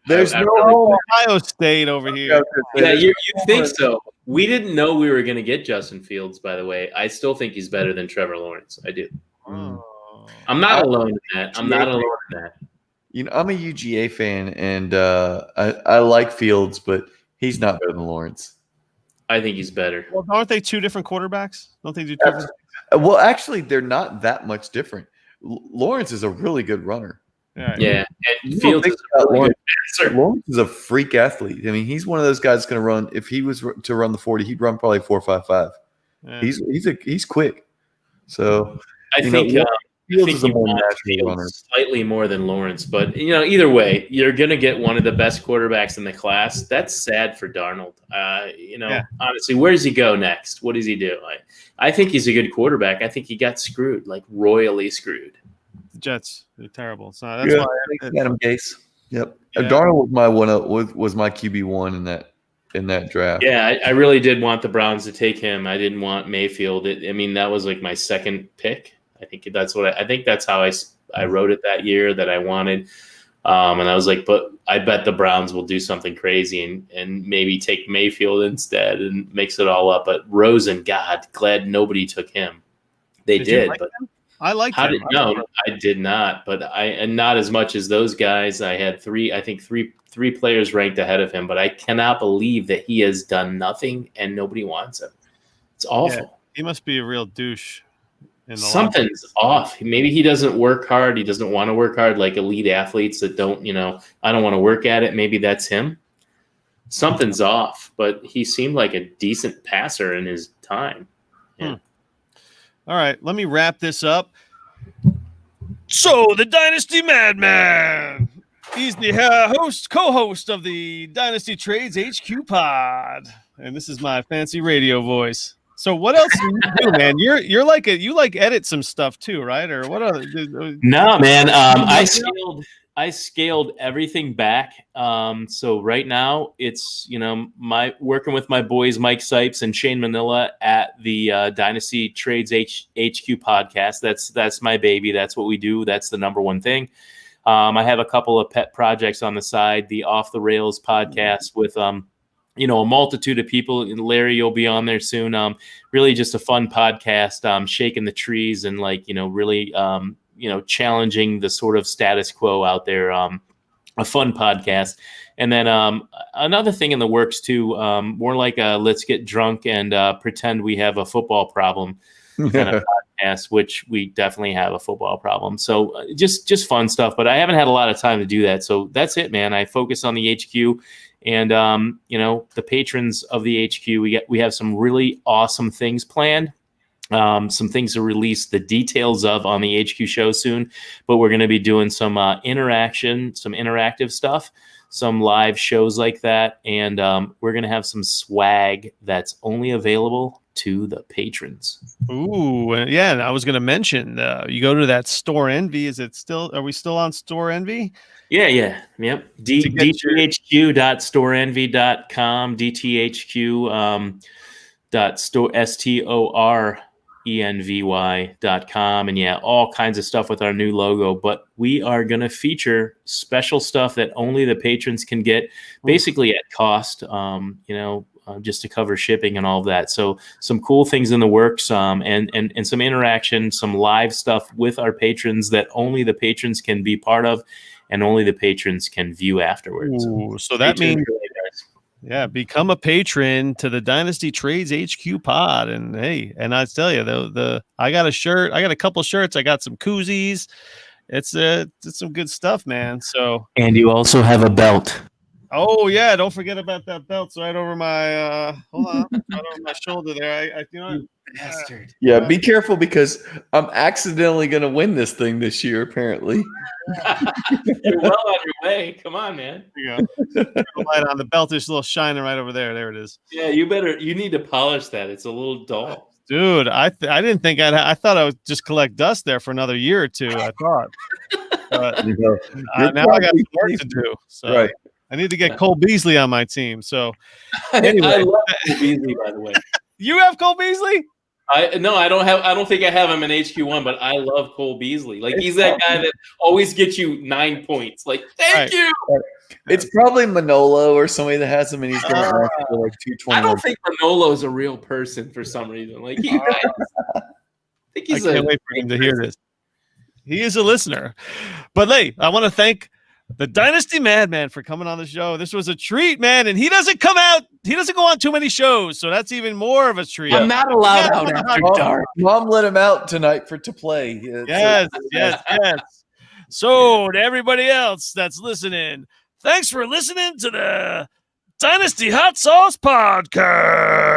There's no Ohio State over here. Yeah, you think so? We didn't know we were going to get Justin Fields, by the way. I still think he's better than Trevor Lawrence. I do. I'm not alone in that. I'm a UGA fan, and I like Fields, but he's not better than Lawrence. I think he's better. Well, aren't they two different quarterbacks? Don't they do two different? Well, actually, they're not that much different. Lawrence is a really good runner. Right. Yeah, and Fields is a really good passer. Lawrence is a freak athlete. I mean, he's one of those guys that's going to run. If he was to run the 40, he'd run probably 4.55. Yeah. He's quick. So I think Fields he is a more wants natural Fields runner. slightly more than Lawrence, but either way, you're going to get one of the best quarterbacks in the class. That's sad for Darnold. Honestly, where does he go next? What does he do? I think he's a good quarterback. I think he got screwed, like royally screwed. The Jets, they're terrible. So that's why Adam Gase. Yep. Yeah. Darnold was my QB1 in that draft. Yeah, I really did want the Browns to take him. I didn't want Mayfield. That was like my second pick. I think that's how I wrote it that year that I wanted. And I was like, but I bet the Browns will do something crazy and maybe take Mayfield instead and mix it all up. But Rosen, God, glad nobody took him. They did, but him? I liked him. No, I did not. But and not as much as those guys. I had three players ranked ahead of him. But I cannot believe that he has done nothing and nobody wants him. It's awful. Yeah, he must be a real douche. Something's off. Maybe he doesn't work hard. He doesn't want to work hard like elite athletes that don't, I don't want to work at it. Maybe that's him. Something's off, but he seemed like a decent passer in his time. Yeah. All right, let me wrap this up. So the Dynasty Madman. He's the co-host of the Dynasty Trades HQ pod. And this is my fancy radio voice. So what else do you do, man? You like edit some stuff too, right? Or what other? No, man. I scaled everything back. So right now it's my working with my boys Mike Sipes and Shane Manila at the Dynasty Trades HQ podcast. That's my baby. That's what we do. That's the number one thing. I have a couple of pet projects on the side. The Off the Rails podcast with a multitude of people. And Larry, you'll be on there soon. Really just a fun podcast, shaking the trees and really, challenging the sort of status quo out there. A fun podcast. And then another thing in the works too, more like a let's get drunk and pretend we have a football problem kind of podcast, which we definitely have a football problem. So just fun stuff, but I haven't had a lot of time to do that. So that's it, man. I focus on the HQ. And the patrons of the HQ, we have some really awesome things planned, some things to release the details of on the HQ show soon. But we're going to be doing some interaction, some interactive stuff, some live shows like that, and we're going to have some swag that's only available to the patrons. Ooh, yeah. And I was going to mention, you go to that Store Envy. Are we still on Store Envy? Yeah. Yep. DTHQ.storeenvy.com, DTHQ STORENVY.com. And all kinds of stuff with our new logo. But we are going to feature special stuff that only the patrons can get, basically at cost, just to cover shipping and all of that. So some cool things in the works, and some interaction, some live stuff with our patrons that only the patrons can be part of and only the patrons can view afterwards. Ooh, so that means, become a patron to the Dynasty Trades HQ pod. And hey, and I tell you, I got a shirt, I got a couple shirts, I got some koozies. It's some good stuff, man. So, and you also have a belt. Oh yeah, don't forget about that belt. It's right over my hold on, right over my shoulder there. Bastard. Yeah, be careful because I'm accidentally going to win this thing this year. Apparently, you're well on your way. Come on, man. There you go. Light on the belt is a little shining right over there. There it is. Yeah, you need to polish that. It's a little dull. Dude, I didn't think I thought I would just collect dust there for another year or two. I thought. But, now I got some work to do. So. Right. I need to get Cole Beasley on my team. So anyway. I love Cole Beasley, by the way. You have Cole Beasley? I don't think I have him in HQ1, but I love Cole Beasley. Like he's that guy that always gets you 9 points. Like, thank you. It's probably Manolo or somebody that has him and he's going to ask for like 220. I don't think Manolo's a real person for some reason. Like I can't wait for him to hear this. He is a listener. But hey, I want to thank the Dynasty Madman, for coming on the show. This was a treat, man. And he doesn't go on too many shows, so that's even more of a treat. I'm not allowed out after dark. Mom let him out tonight to play. Yes. So to everybody else that's listening, thanks for listening to the Dynasty Hot Sauce Podcast.